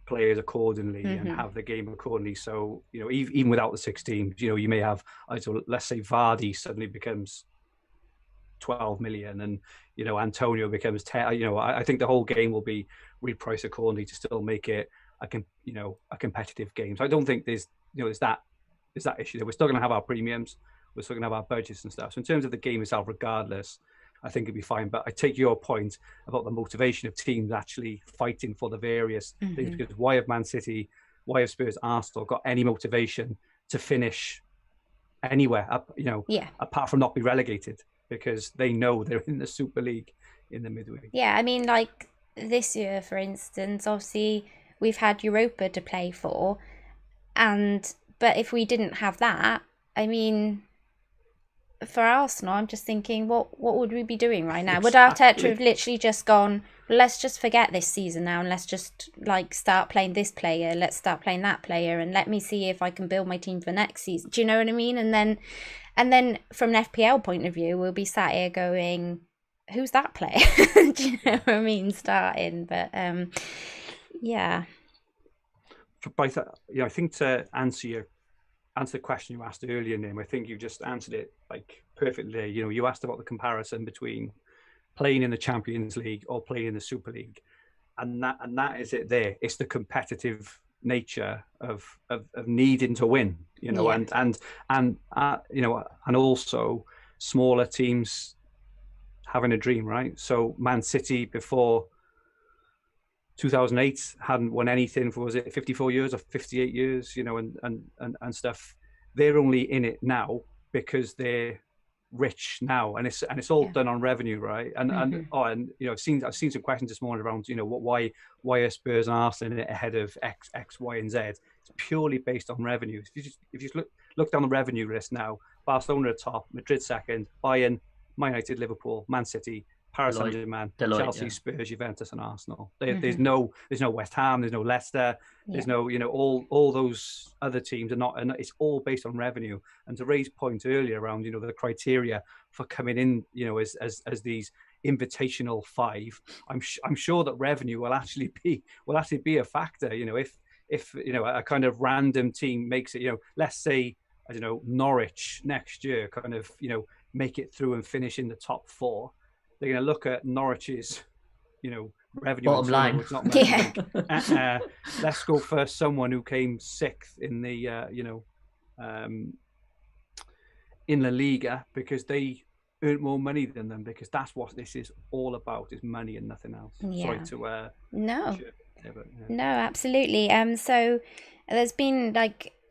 players accordingly and have the game accordingly. So, even without the 6 teams, you may have, let's say Vardy suddenly becomes 12 million and, Antonio becomes 10. I think the whole game will be repriced accordingly to still make it a competitive game. So I don't think there's that issue there. We're still going to have our premiums, we're still going to have our budgets and stuff. So in terms of the game itself, regardless, I think it'd be fine. But I take your point about the motivation of teams actually fighting for the various things, because why have Man City, why have Spurs, Arsenal got any motivation to finish anywhere apart from not be relegated? Because they know they're in the Super League in the midweek. Yeah, I mean, like this year, for instance, obviously we've had Europa to play for, but if we didn't have that, I mean, for Arsenal, I'm just thinking, what would we be doing right now? Exactly. Would Arteta have literally just gone, let's just forget this season now and let's just start playing this player, let's start playing that player, and let me see if I can build my team for next season? Do you know what I mean? And then from an FPL point of view, we'll be sat here going, who's that player? Do you know what I mean? Starting, but yeah. But I think to answer the question you asked earlier, Nim, I think you just answered it perfectly. You asked about the comparison between playing in the Champions League or playing in the Super League, and that is it. There, it's the competitive nature of needing to win. And also smaller teams having a dream, right? So Man City before 2008 hadn't won anything for, was it 54 years or 58 years, and stuff. They're only in it now because they're rich now, and it's all done on revenue, right? And I've seen some questions this morning around why are Spurs and Arsenal ahead of X, Y, and Z. It's purely based on revenue. If you just look down the revenue list now, Barcelona at top, Madrid second, Bayern, Man United, Liverpool, Man City, Paris Saint-Germain, Chelsea, Spurs, Juventus, and Arsenal. There's no West Ham, there's no Leicester, there's no all those other teams are not. And it's all based on revenue. And to Ray's point earlier around the criteria for coming in, as these invitational 5, I'm sure that revenue will actually be a factor. If a kind of random team makes it, let's say Norwich next year kind of make it through and finish in the top 4. They're going to look at Norwich's, revenue. Bottom line. It's not let's go for someone who came 6th in the, in La Liga, because they earn more money than them, because that's what this is all about, is money and nothing else. Yeah. Sorry to... No, absolutely. So there's been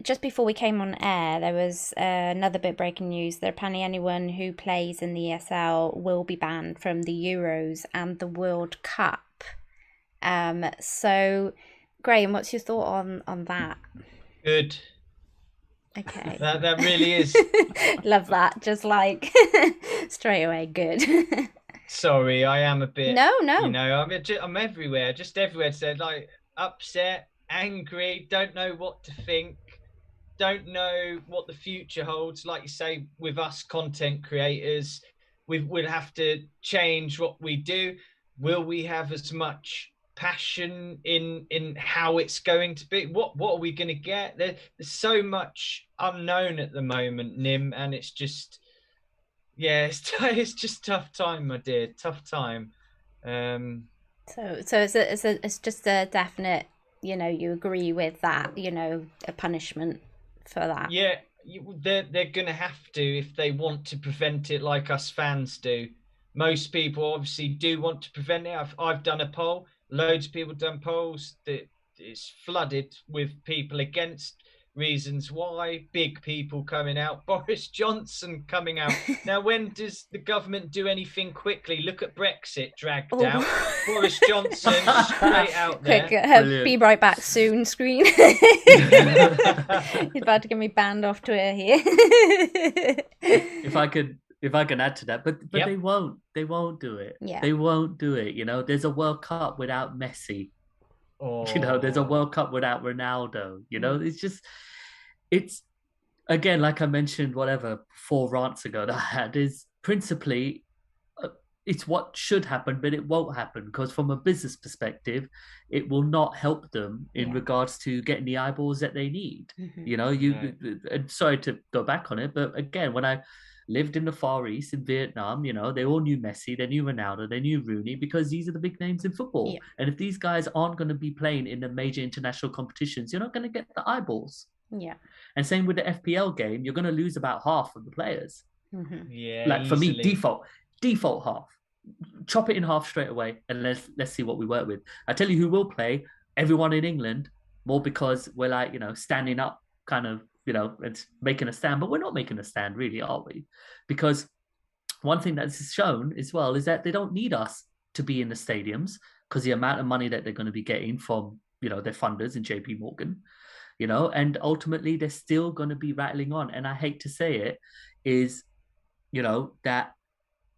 just before we came on air, there was another bit of breaking news that apparently anyone who plays in the ESL will be banned from the Euros and the World Cup. So, Graham, what's your thought on that? Good. Okay. That really is. Love that. Just straight away, good. Sorry, I am a bit. No. I'm everywhere, just everywhere. So upset, angry, don't know what to think. Don't know what the future holds. Like you say, with us content creators, we'll have to change what we do. Will we have as much passion in how it's going to be? What are we going to get? There's so much unknown at the moment, Nim, and it's just, it's just tough time, my dear, tough time. So it's just a definite, you agree with that, a punishment for that. Yeah, they're going to have to, if they want to prevent it like us fans do. most people obviously do want to prevent it. I've done a poll. Loads of people have done polls that it's flooded with people against. Reasons why, big people coming out, Boris Johnson coming out. Now, when does the government do anything quickly? Look at Brexit dragged out. Boris Johnson straight out there. Quick, be right back soon screen. He's about to get me banned off Twitter here. If I can add to that, but yep. they won't do it. Yeah. They won't do it. You know, there's a World Cup without Messi. You know, there's a World Cup without Ronaldo. You know, it's again, like I mentioned, 4 rants ago that I had, is principally it's what should happen, but it won't happen, because from a business perspective, it will not help them in regards to getting the eyeballs that they need. You know, and sorry to go back on it, but again, when I lived in the Far East, in Vietnam, you know, they all knew Messi, they knew Ronaldo, they knew Rooney, because these are the big names in football. Yeah. And if these guys aren't going to be playing in the major international competitions, you're not going to get the eyeballs. Yeah. And same with the FPL game, you're going to lose about half of the players. Yeah. Like for me, default half. Chop it in half straight away, and let's see what we work with. I tell you who will play, everyone in England, more because we're like, you know, standing up, kind of, you know, it's making a stand, but we're not making a stand really, are we? Because one thing that's shown as well is that they don't need us to be in the stadiums, because the amount of money that they're going to be getting from, you know, their funders in JP Morgan, you know, and ultimately they're still going to be rattling on. And I hate to say it, is, you know, that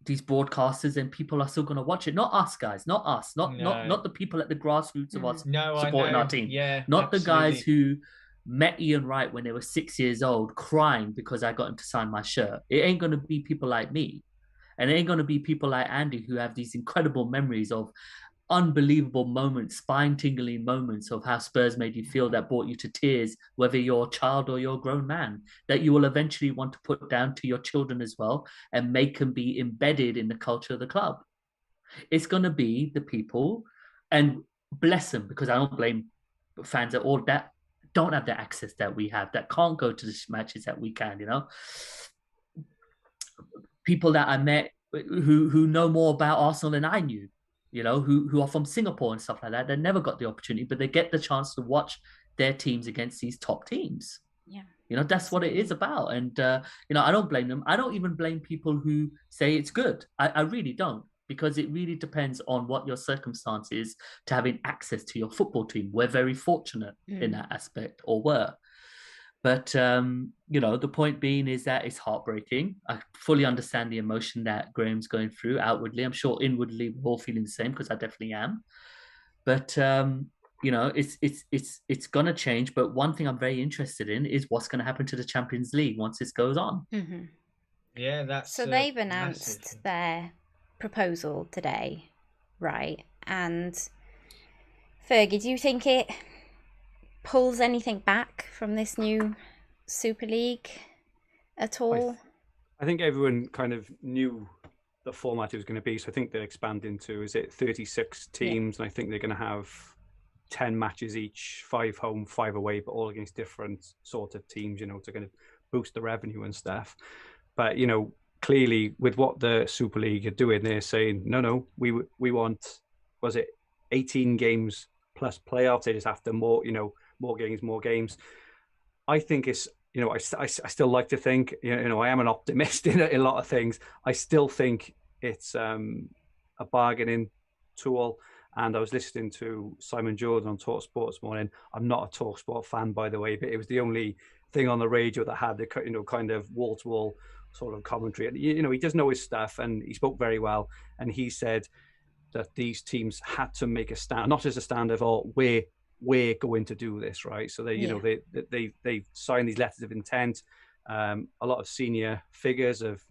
these broadcasters and people are still going to watch it. Not us, guys. Not us. Not the people at the grassroots of us supporting our team. Yeah, not absolutely. The guys who met Ian Wright when they were 6 years old crying because I got him to sign my shirt. It ain't going to be people like me. And it ain't going to be people like Andy who have these incredible memories of unbelievable moments, spine-tingling moments of how Spurs made you feel, that brought you to tears, whether you're a child or you're a grown man, that you will eventually want to put down to your children as well and make them be embedded in the culture of the club. It's going to be the people, and bless them, because I don't blame fans at all, that don't have the access that we have, that can't go to the matches that we can, you know. People that I met who know more about Arsenal than I knew, you know, who are from Singapore and stuff like that. They never got the opportunity, but they get the chance to watch their teams against these top teams. Yeah. You know, that's what it is about. And, you know, I don't blame them. I don't even blame people who say it's good. I really don't, because it really depends on what your circumstance is to having access to your football team. We're very fortunate in that aspect, or were. But, you know, the point being is that it's heartbreaking. I fully understand the emotion that Graham's going through outwardly. I'm sure inwardly we're all feeling the same, because I definitely am. But, you know, it's going to change. But one thing I'm very interested in is what's going to happen to the Champions League once this goes on. Yeah, that's so they've announced their proposal today, right? And Fergie, do you think it pulls anything back from this new Super League at all? I think everyone kind of knew the format it was going to be. So I think they'll expand into, is it 36 teams? And I think they're going to have 10 matches each, 5 home, 5 away, but all against different sort of teams, you know, to kind of boost the revenue and stuff. But, you know, clearly with what the Super League are doing, they're saying, no, we want, was it 18 games plus playoffs? They just have to more games. I think it's, you know, I still like to think, you know, I am an optimist in a lot of things. I still think it's a bargaining tool. And I was listening to Simon Jordan on TalkSport this morning. I'm not a TalkSport fan, by the way, but it was the only thing on the radio that had the, you know, kind of wall-to-wall sort of commentary. And, you know, he does know his stuff, and he spoke very well. And he said that these teams had to make a stand, not just a stand of, oh, we're going to do this, right? So they, you know, they signed these letters of intent. A lot of senior figures have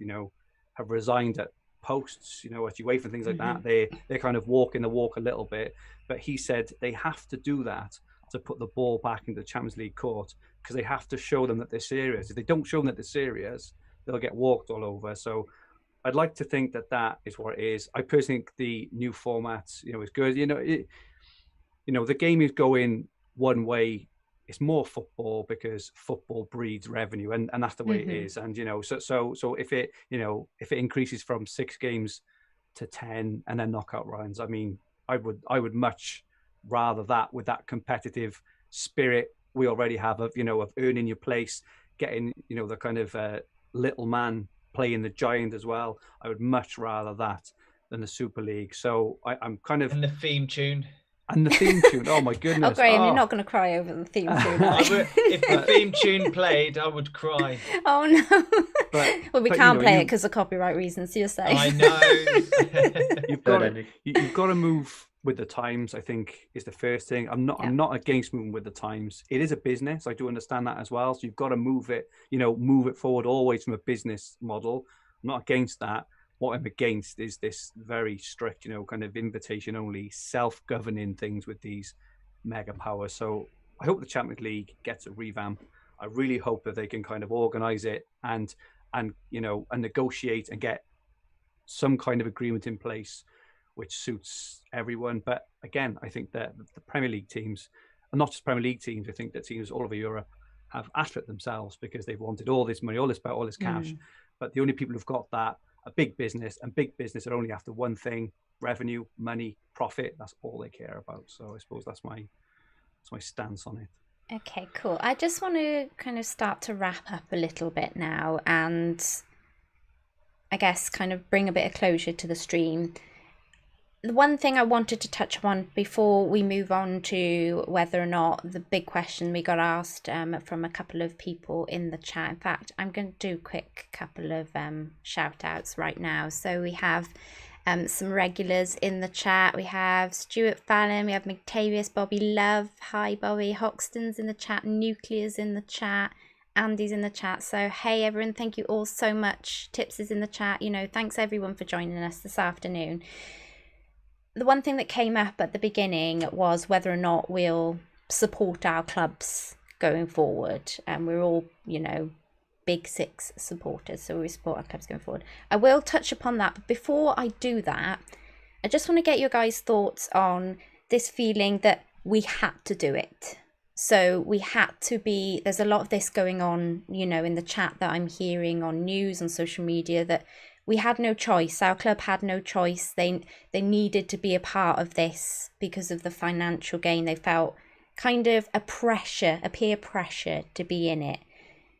resigned at posts, you know, at UEFA and things like that. They're kind of walking the walk a little bit. But he said they have to do that to put the ball back into the Champions League court, because they have to show them that they're serious. If they don't show them that they're serious, they'll get walked all over. So I'd like to think that is what it is. I personally think the new format, you know, is good. You know, the game is going one way. It's more football, because football breeds revenue, and that's the way it is. And, you know, so if it, you know, if it increases from 6 games to 10 and then knockout rounds. I mean, I would much rather that, with that competitive spirit we already have of, of earning your place, getting, the kind of little man playing the giant as well. I would much rather that than the Super League. So I'm kind of... And the theme tune. And the theme tune. Oh my goodness. Oh, Graham, you're not going to cry over the theme tune. If the theme tune played, I would cry. Oh no. Well, we can't play it because of copyright reasons, you're saying. I know. You've got to move with the times, I think, is the first thing. I'm not against moving with the times. It is a business. I do understand that as well. So you've got to move it forward always from a business model. I'm not against that. What I'm against is this very strict, kind of invitation only, self-governing things with these mega powers. So I hope the Champions League gets a revamp. I really hope that they can kind of organize it and negotiate and get some kind of agreement in place which suits everyone. But again, I think that the Premier League teams, and not just Premier League teams, I think that teams all over Europe have asked for it themselves because they've wanted all this money, all this cash. But the only people who've got that are big business, and big business are only after one thing: revenue, money, profit. That's all they care about. So I suppose that's my stance on it. Okay, cool. I just want to kind of start to wrap up a little bit now, and I guess kind of bring a bit of closure to the stream. The one thing I wanted to touch on before we move on to whether or not the big question we got asked from a couple of people in the chat. In fact, I'm going to do a quick couple of shout outs right now. So we have some regulars in the chat. We have Stuart Fallon, we have McTavius, Bobby Love, hi Bobby, Hoxton's in the chat, Nuclear's in the chat, Andy's in the chat. So hey everyone, thank you all so much. Tips is in the chat. Thanks everyone for joining us this afternoon. The one thing that came up at the beginning was whether or not we'll support our clubs going forward. And we're all, Big Six supporters, so we support our clubs going forward. I will touch upon that, but before I do that, I just want to get your guys' thoughts on this feeling that we had to do it. So we had to be, there's a lot of this going on, in the chat that I'm hearing on news, on social media, that we had no choice. Our club had no choice. They needed to be a part of this because of the financial gain. They felt kind of a peer pressure to be in it.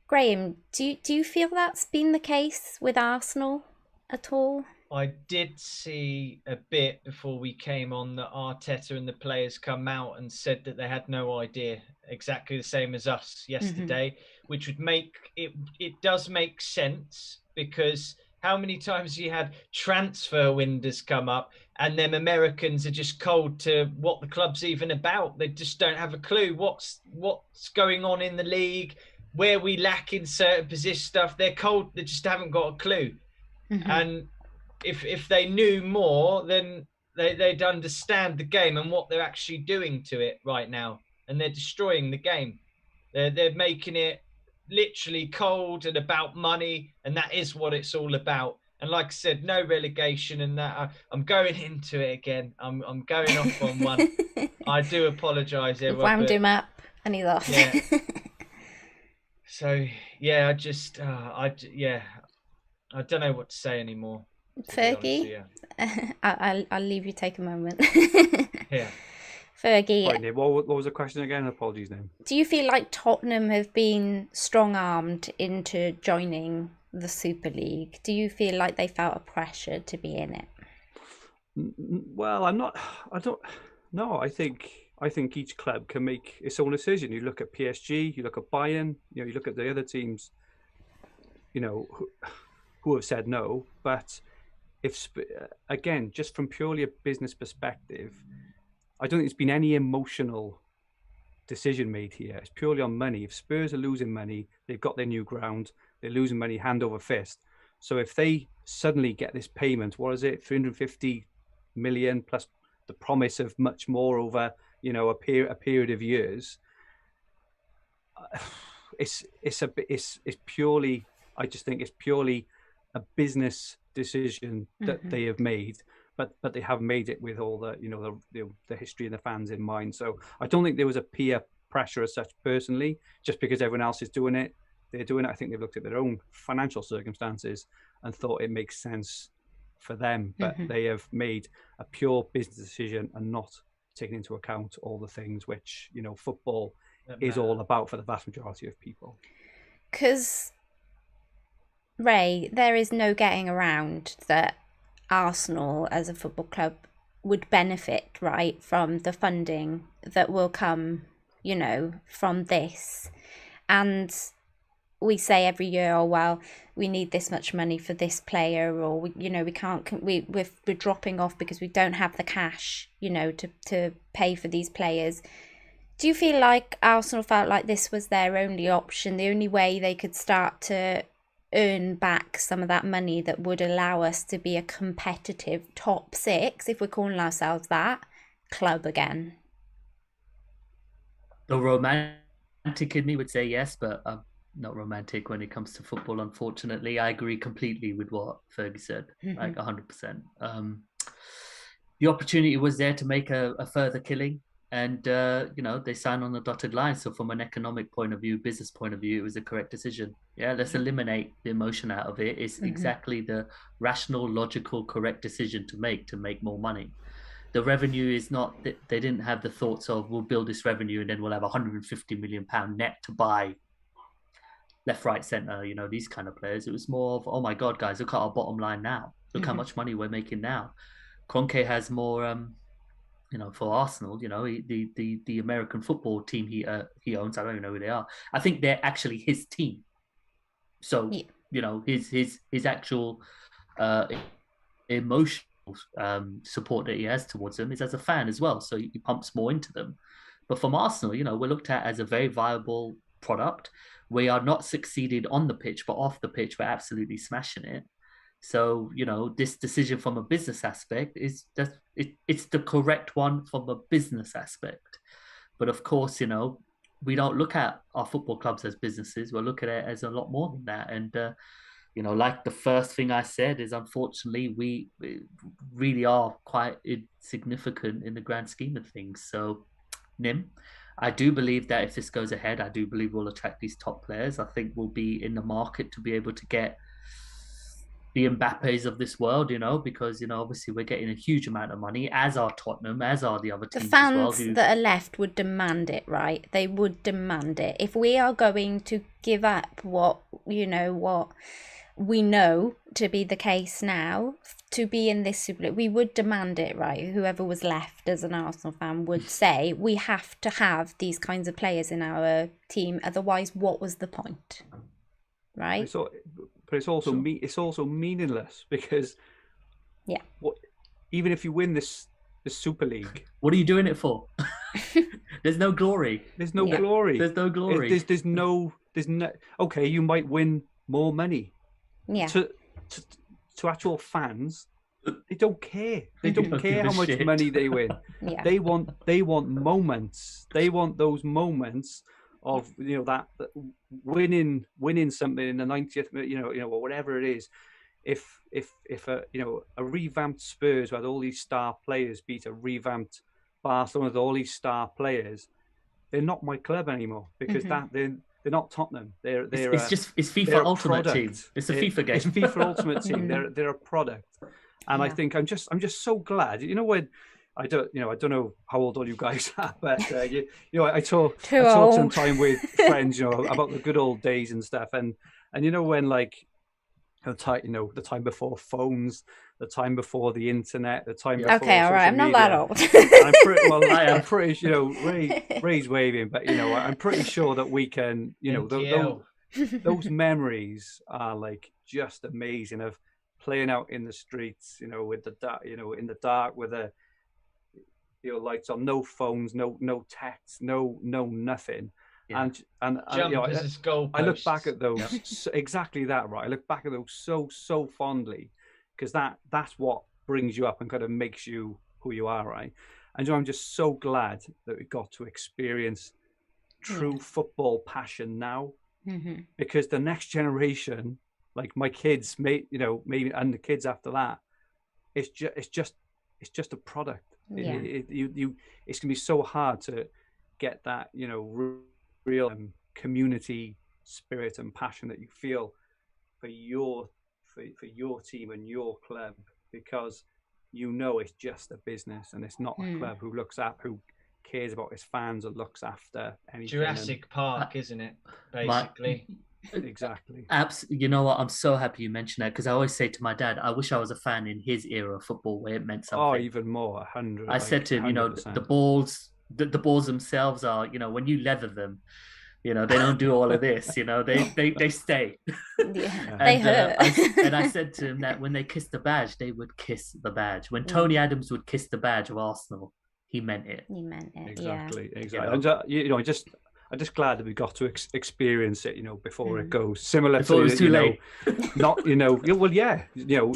Graham, do you feel that's been the case with Arsenal at all? I did see a bit before we came on that Arteta and the players come out and said that they had no idea, exactly the same as us yesterday, which would make it does make sense, because how many times you had transfer windows come up and them Americans are just cold to what the club's even about. They just don't have a clue what's going on in the league, where we lack in certain position stuff. They're cold. They just haven't got a clue. And if they knew more, then they'd understand the game and what they're actually doing to it right now. And they're destroying the game. They're making it literally cold and about money, and that is what it's all about. And like I said, no relegation and that. I'm going into it again. I'm going off on one. I do apologise, everyone. Wound him up and he's off. Yeah. So yeah, I don't know what to say anymore. Fergie, I'll leave you take a moment. Yeah. Fergie, right, Nick, what was the question again? Apologies, Nick. Do you feel like Tottenham have been strong-armed into joining the Super League? Do you feel like they felt a pressure to be in it? Well, I don't know. I think each club can make its own decision. You look at PSG, you look at Bayern, you look at the other teams, who have said no. But again, just from purely a business perspective, I don't think there's been any emotional decision made here. It's purely on money. If Spurs are losing money, they've got their new ground, they're losing money hand over fist. So if they suddenly get this payment, what is it, 350 million plus the promise of much more over, a period of years, it's purely, I just think it's purely a business decision that they have made. But they have made it with all the the history and the fans in mind. So I don't think there was a peer pressure as such personally, just because everyone else is doing it. They're doing it. I think they've looked at their own financial circumstances and thought it makes sense for them, but they have made a pure business decision and not taking into account all the things which, you know, football is all about for the vast majority of people. Because, Ray, there is no getting around that Arsenal as a football club would benefit, right, from the funding that will come, you know, from this. And we say every year, oh, well, we need this much money for this player, or, we can't, we're dropping off because we don't have the cash, to pay for these players. Do you feel like Arsenal felt like this was their only option, the only way they could start to earn back some of that money that would allow us to be a competitive top 6, if we're calling ourselves that, club again? The romantic in me would say yes, but I'm not romantic when it comes to football, unfortunately. I agree completely with what Fergie said, like 100%. The opportunity was there to make a further killing, and they signed on the dotted line. So from an economic point of view, business point of view, it was the correct decision. Yeah, let's eliminate the emotion out of it. It's exactly the rational, logical, correct decision to make more money. The revenue is not, they didn't have the thoughts of, we'll build this revenue and then we'll have £150 million net to buy left, right, centre, these kind of players. It was more of, oh my God, guys, look at our bottom line now. Look how much money we're making now. Kroenke has more, for Arsenal, the American football team he owns, I don't even know who they are. I think they're actually his team. So, his actual emotional support that he has towards them is as a fan as well. So he pumps more into them. But from Arsenal, we're looked at as a very viable product. We are not succeeded on the pitch, but off the pitch, we're absolutely smashing it. So, this decision from a business aspect is just, it's the correct one from a business aspect. But of course, we don't look at our football clubs as businesses. We're looking at it as a lot more than that. And, like the first thing I said is, unfortunately, we really are quite insignificant in the grand scheme of things. So, Nim, I do believe that if this goes ahead, I do believe we'll attract these top players. I think we'll be in the market to be able to get the Mbappes of this world, because, obviously we're getting a huge amount of money, as are Tottenham, as are the other teams as well. The fans that are left would demand it, right? They would demand it. If we are going to give up what we know to be the case now, to be in this Super League, we would demand it, right? Whoever was left as an Arsenal fan would say, we have to have these kinds of players in our team, otherwise what was the point, right? But it's also meaningless, because even if you win this Super League, what are you doing it for? There's no glory. There's no glory. There's no glory. There's no. Okay, you might win more money. Yeah. To actual fans, they don't care. They don't care how much money they win. Yeah. They want moments. They want those moments of that winning something in the 90th minute, or whatever it is. If a revamped Spurs with all these star players beat a revamped Barcelona with all these star players, they're not my club anymore, because they're not Tottenham. It's FIFA Ultimate Team. It's a FIFA game. It's FIFA Ultimate Team. They're a product, and I think I'm just so glad. When I don't know how old all you guys are, but I talk sometime with friends, about the good old days and stuff, and when the time before phones, the time before the internet, the time before okay, all right, I'm not that old. I'm pretty sure Ray's waving, but I'm pretty sure that we can, those memories are like just amazing, of playing out in the streets, with the dark, in the dark with the lights on, no phones, no texts, no nothing. Yeah. And I look back at those exactly that, right? I look back at those so fondly, because that's what brings you up and kind of makes you who you are, right? And I'm just so glad that we got to experience true football passion now, because the next generation, like my kids, maybe and the kids after that, it's just a product. Yeah. It's gonna be so hard to get that real community spirit and passion that you feel for your team and your club because you know it's just a business and it's not a club who cares about his fans or looks after anything. Jurassic Park, isn't it? Basically. Exactly. You know what? I'm so happy you mentioned that, because I always say to my dad, I wish I was a fan in his era of football where it meant something. Oh, even more, 100. I said to him, 100%. the balls themselves are, when you leather them, they don't do all of this. They stay. Yeah, they hurt. I said to him that when they kissed the badge, they would kiss the badge. When Tony Adams would kiss the badge of Arsenal, he meant it. He meant it. Exactly. And, I'm just glad that we got to experience it, before it goes. Similar before to, it was too late.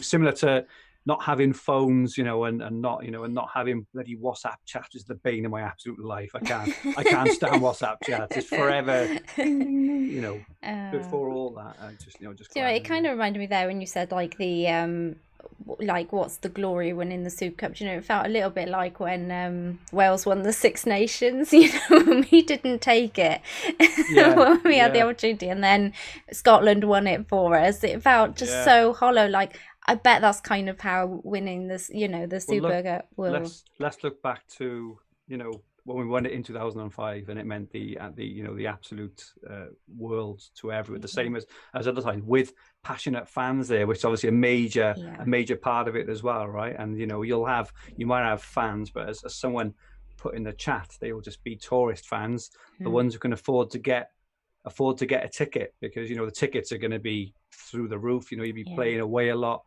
Similar to not having phones, and not having bloody WhatsApp chats is the bane of my absolute life. I can't stand WhatsApp chats. It's forever, before all that. I just. Yeah, it kind of reminded me there when you said like the what's the glory when in the Super Cup? It felt a little bit like when Wales won the Six Nations. When we didn't take it, when we had the opportunity, and then Scotland won it for us. It felt just so hollow. Like, I bet that's kind of how winning this, the Super Cup will. Let's look back to when we won it in 2005, and it meant the absolute world to everyone. The same as other times, with passionate fans there, which is obviously a major part of it as well, right? And you might have fans, but as someone put in the chat, they will just be tourist fans, the ones who can afford to get a ticket, because the tickets are going to be through the roof. You'd be playing away a lot,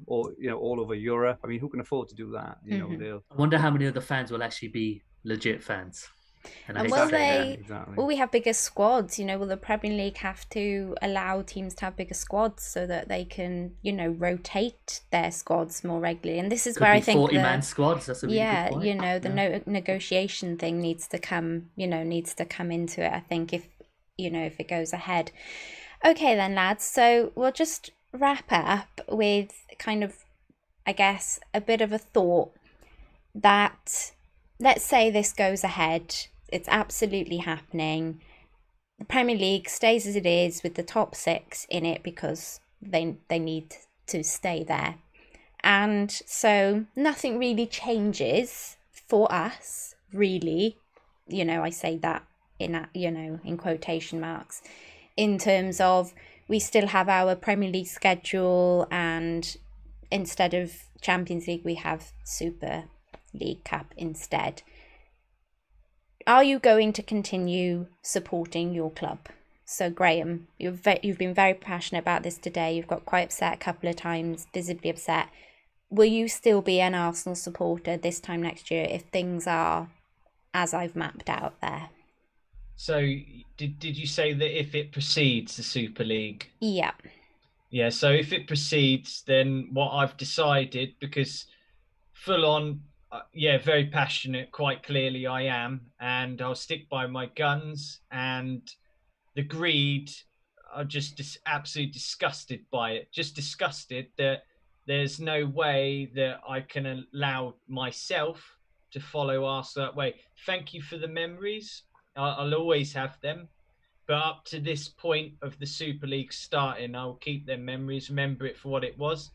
all over Europe. I mean, who can afford to do that? I wonder how many of the fans will actually be legit fans. And will we have bigger squads? Will the Premier League have to allow teams to have bigger squads so that they can, rotate their squads more regularly? And this is where I think 40-man squads. That's a really good point. The negotiation thing needs to come into it. I think if it goes ahead. Okay then, lads. So we'll just wrap up with kind of, I guess, a bit of a thought that, let's say this goes ahead. It's absolutely happening. The Premier League stays as it is with the top 6 in it because they need to stay there. And so nothing really changes for us, really. I say that in quotation marks, in terms of we still have our Premier League schedule, and instead of Champions League, we have Super League Cup instead. Are you going to continue supporting your club? So Graham, you've been very passionate about this today. You've got quite upset a couple of times, visibly upset. Will you still be an Arsenal supporter this time next year if things are as I've mapped out there? So did you say that if it precedes the Super League? Yeah. Yeah, so if it proceeds, then what I've decided, because full on, very passionate, quite clearly I am, and I'll stick by my guns, and the greed, I'm just absolutely disgusted by it. Just disgusted that there's no way that I can allow myself to follow Arsenal that way. Thank you for the memories. I'll always have them. But up to this point of the Super League starting, I'll keep them memories, remember it for what it was.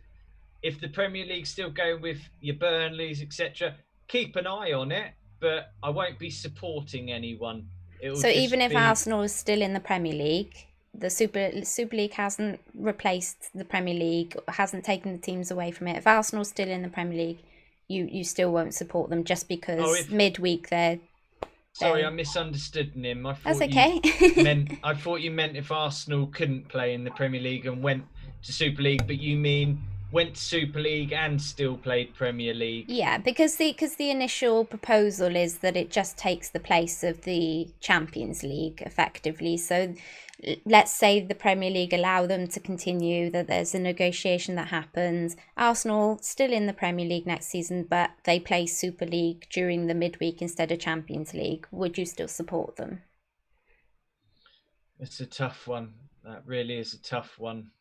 If the Premier League's still going with your Burnleys, etc., keep an eye on it, but I won't be supporting anyone. So even if Arsenal is still in the Premier League, the Super League hasn't replaced the Premier League, hasn't taken the teams away from it. If Arsenal's still in the Premier League, you still won't support them just because midweek they're... Sorry, I misunderstood, Nim. That's okay. I thought you meant if Arsenal couldn't play in the Premier League and went to Super League, but you mean went to Super League and still played Premier League. Yeah, because the initial proposal is that it just takes the place of the Champions League effectively. So let's say the Premier League allow them to continue, that there's a negotiation that happens. Arsenal still in the Premier League next season, but they play Super League during the midweek instead of Champions League. Would you still support them? It's a tough one. That really is a tough one.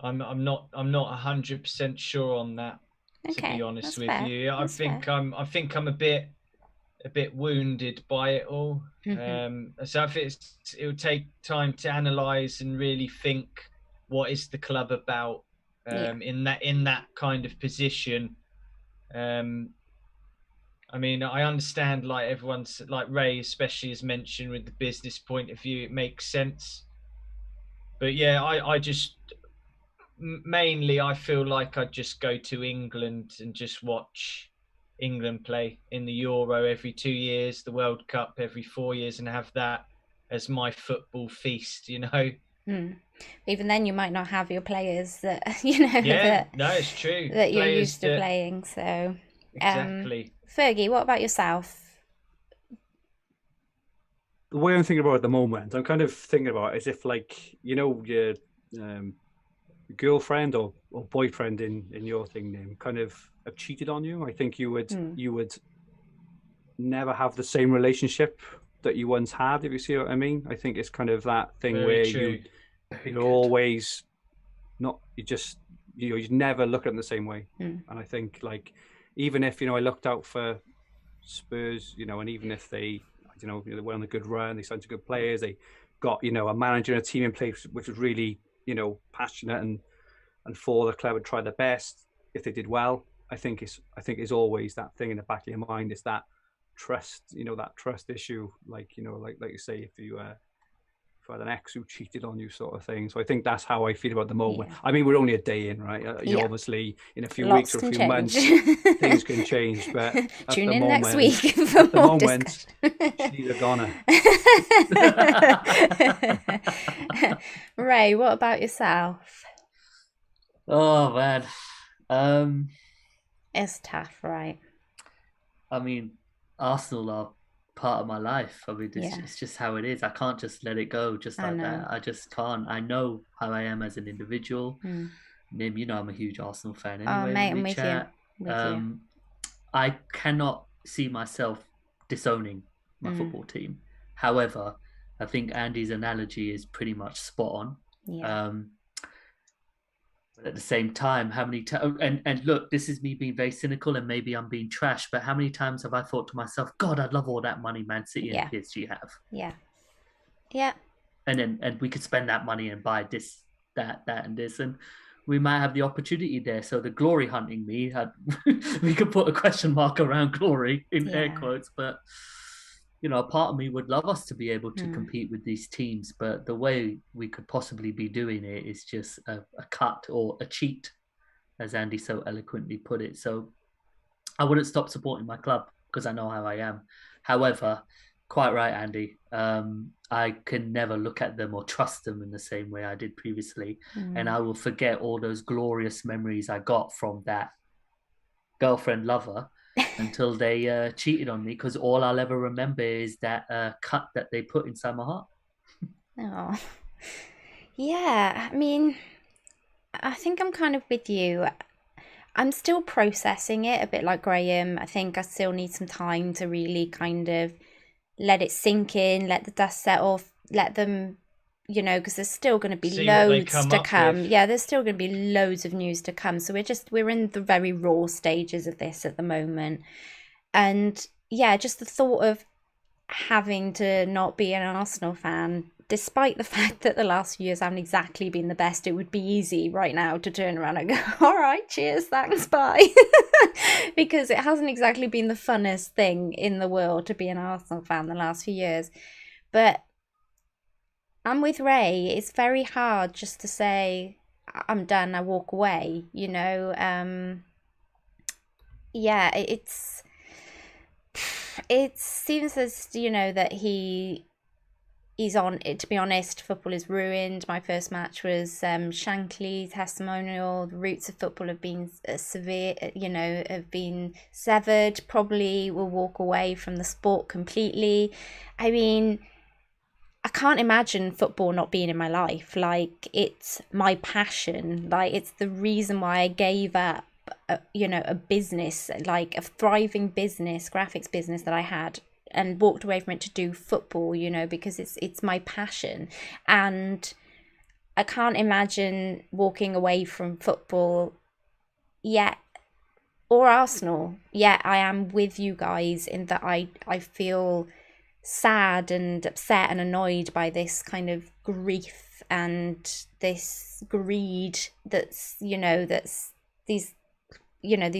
I'm not 100% sure on that. Okay, to be honest with fair. you, I think I'm a bit wounded by it all. Mm-hmm. So it would take time to analyse and really think what is the club about in that kind of position. I mean, I understand, like everyone's, like Ray especially has mentioned, with the business point of view, it makes sense. But yeah, I just mainly I feel like I'd just go to England and just watch England play in the Euro every 2 years, the World Cup every 4 years, and have that as my football feast, you know. Even then, you might not have your players that you know. Yeah, no, it's true. That you're Players used to playing. So exactly. Fergie, what about yourself? The way I'm thinking about it at the moment, I'm kind of thinking about it as if, like, you know, your girlfriend or boyfriend in your thing name kind of have cheated on you. I think you would never have the same relationship that you once had, if you see what I mean. I think it's kind of that thing where you're always not, you never look at them the same way. And I think, like, even if, you know, I looked out for Spurs, you know, and even if they, you know, they went on a good run, they signed some good players, they got, you know, a manager and a team in place which was really, you know, passionate and for the club and try their best. If they did well, I think it's always that thing in the back of your mind, is that trust, you know, that trust issue, like, you know, like you say, if you had an ex who cheated on you, sort of thing. So I think that's how I feel about the moment. I mean, we're only a day in, right? You know, obviously in a few weeks or a few months things can change, but tune in next week for more discussion. She's a goner. Ray, what about yourself? Oh man, it's tough, right? I mean, Arsenal are part of my life. I mean, it's just how it is. I can't just let it go just like that. I just can't. I know how I am as an individual. Nim, you know, I'm a huge Arsenal fan anyway. Oh, mate, I'm with you. I cannot see myself disowning my football team. However, I think Andy's analogy is pretty much spot on. But at the same time, how many times, and look, this is me being very cynical and maybe I'm being trash, but how many times have I thought to myself, God, I'd love all that money Man City and PSG have. Yeah. And we could spend that money and buy this, that, and this, and we might have the opportunity there. So the glory hunting me, we could put a question mark around glory in air quotes, but you know, a part of me would love us to be able to compete with these teams, but the way we could possibly be doing it is just a cut or a cheat, as Andy so eloquently put it. So I wouldn't stop supporting my club because I know how I am. However, quite right, Andy. I can never look at them or trust them in the same way I did previously. And I will forget all those glorious memories I got from that girlfriend lover until they cheated on me, because all I'll ever remember is that cut that they put inside my heart. Oh, yeah. I mean, I think I'm kind of with you. I'm still processing it a bit like Graham. I think I still need some time to really kind of let it sink in, let the dust settle, let them, you know, because there's still going to be loads to come. Yeah, there's still going to be loads of news to come. So we're in the very raw stages of this at the moment. And yeah, just the thought of having to not be an Arsenal fan, despite the fact that the last few years haven't exactly been the best, it would be easy right now to turn around and go, all right, cheers, thanks, bye. Because it hasn't exactly been the funnest thing in the world to be an Arsenal fan the last few years. But I'm with Ray. It's very hard just to say, I'm done, I walk away, you know. It seems as, you know, that he's on it. To be honest, football is ruined. My first match was Shankly testimonial. The roots of football have been severe, you know, have been severed. Probably will walk away from the sport completely. I mean, I can't imagine football not being in my life. Like, it's my passion. Like, it's the reason why I gave up, you know, a business, like a thriving business, graphics business that I had, and walked away from it to do football, you know, because it's my passion. And I can't imagine walking away from football yet, or Arsenal. Yeah, I am with you guys in that I feel sad and upset and annoyed by this kind of grief and this greed that's these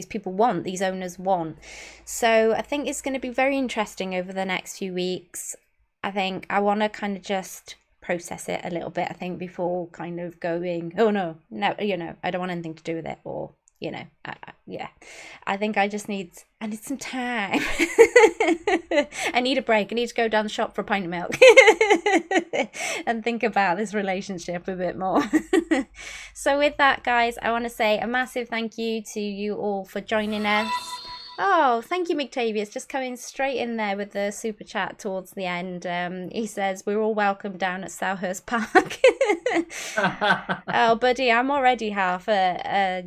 people want, these owners want. So I think it's going to be very interesting over the next few weeks. I think I want to kind of just process it a little bit, I think, before kind of going, oh no, I don't want anything to do with it, or I think I need some time. I need a break. I need to go down the shop for a pint of milk and think about this relationship a bit more. So with that, guys, I want to say a massive thank you to you all for joining us. Oh, thank you, McTavius, just coming straight in there with the super chat towards the end. He says, we're all welcome down at Selhurst Park. Oh, buddy, I'm already half a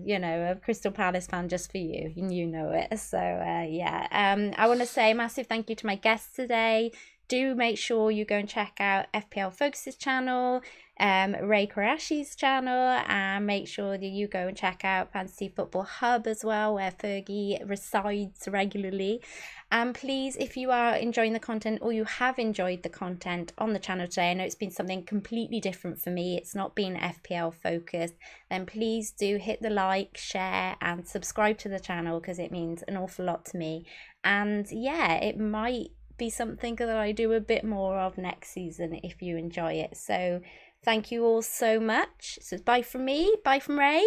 Crystal Palace fan just for you, and you know it. So, I want to say a massive thank you to my guests today. Do make sure you go and check out FPLFocus's channel, Ray Kurashi's channel, and make sure that you go and check out Fantasy Football Hub as well, where Fergie resides regularly. And please, if you are enjoying the content, or you have enjoyed the content on the channel today, I know it's been something completely different for me, it's not been FPL focused, then please do hit the like, share and subscribe to the channel, because it means an awful lot to me. And yeah, it might be something that I do a bit more of next season if you enjoy it. So thank you all so much. So bye from me, bye from Ray,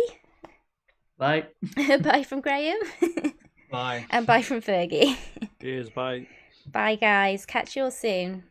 Bye. bye from Graham, Bye. and bye from Fergie. Cheers, bye. Bye guys, catch you all soon.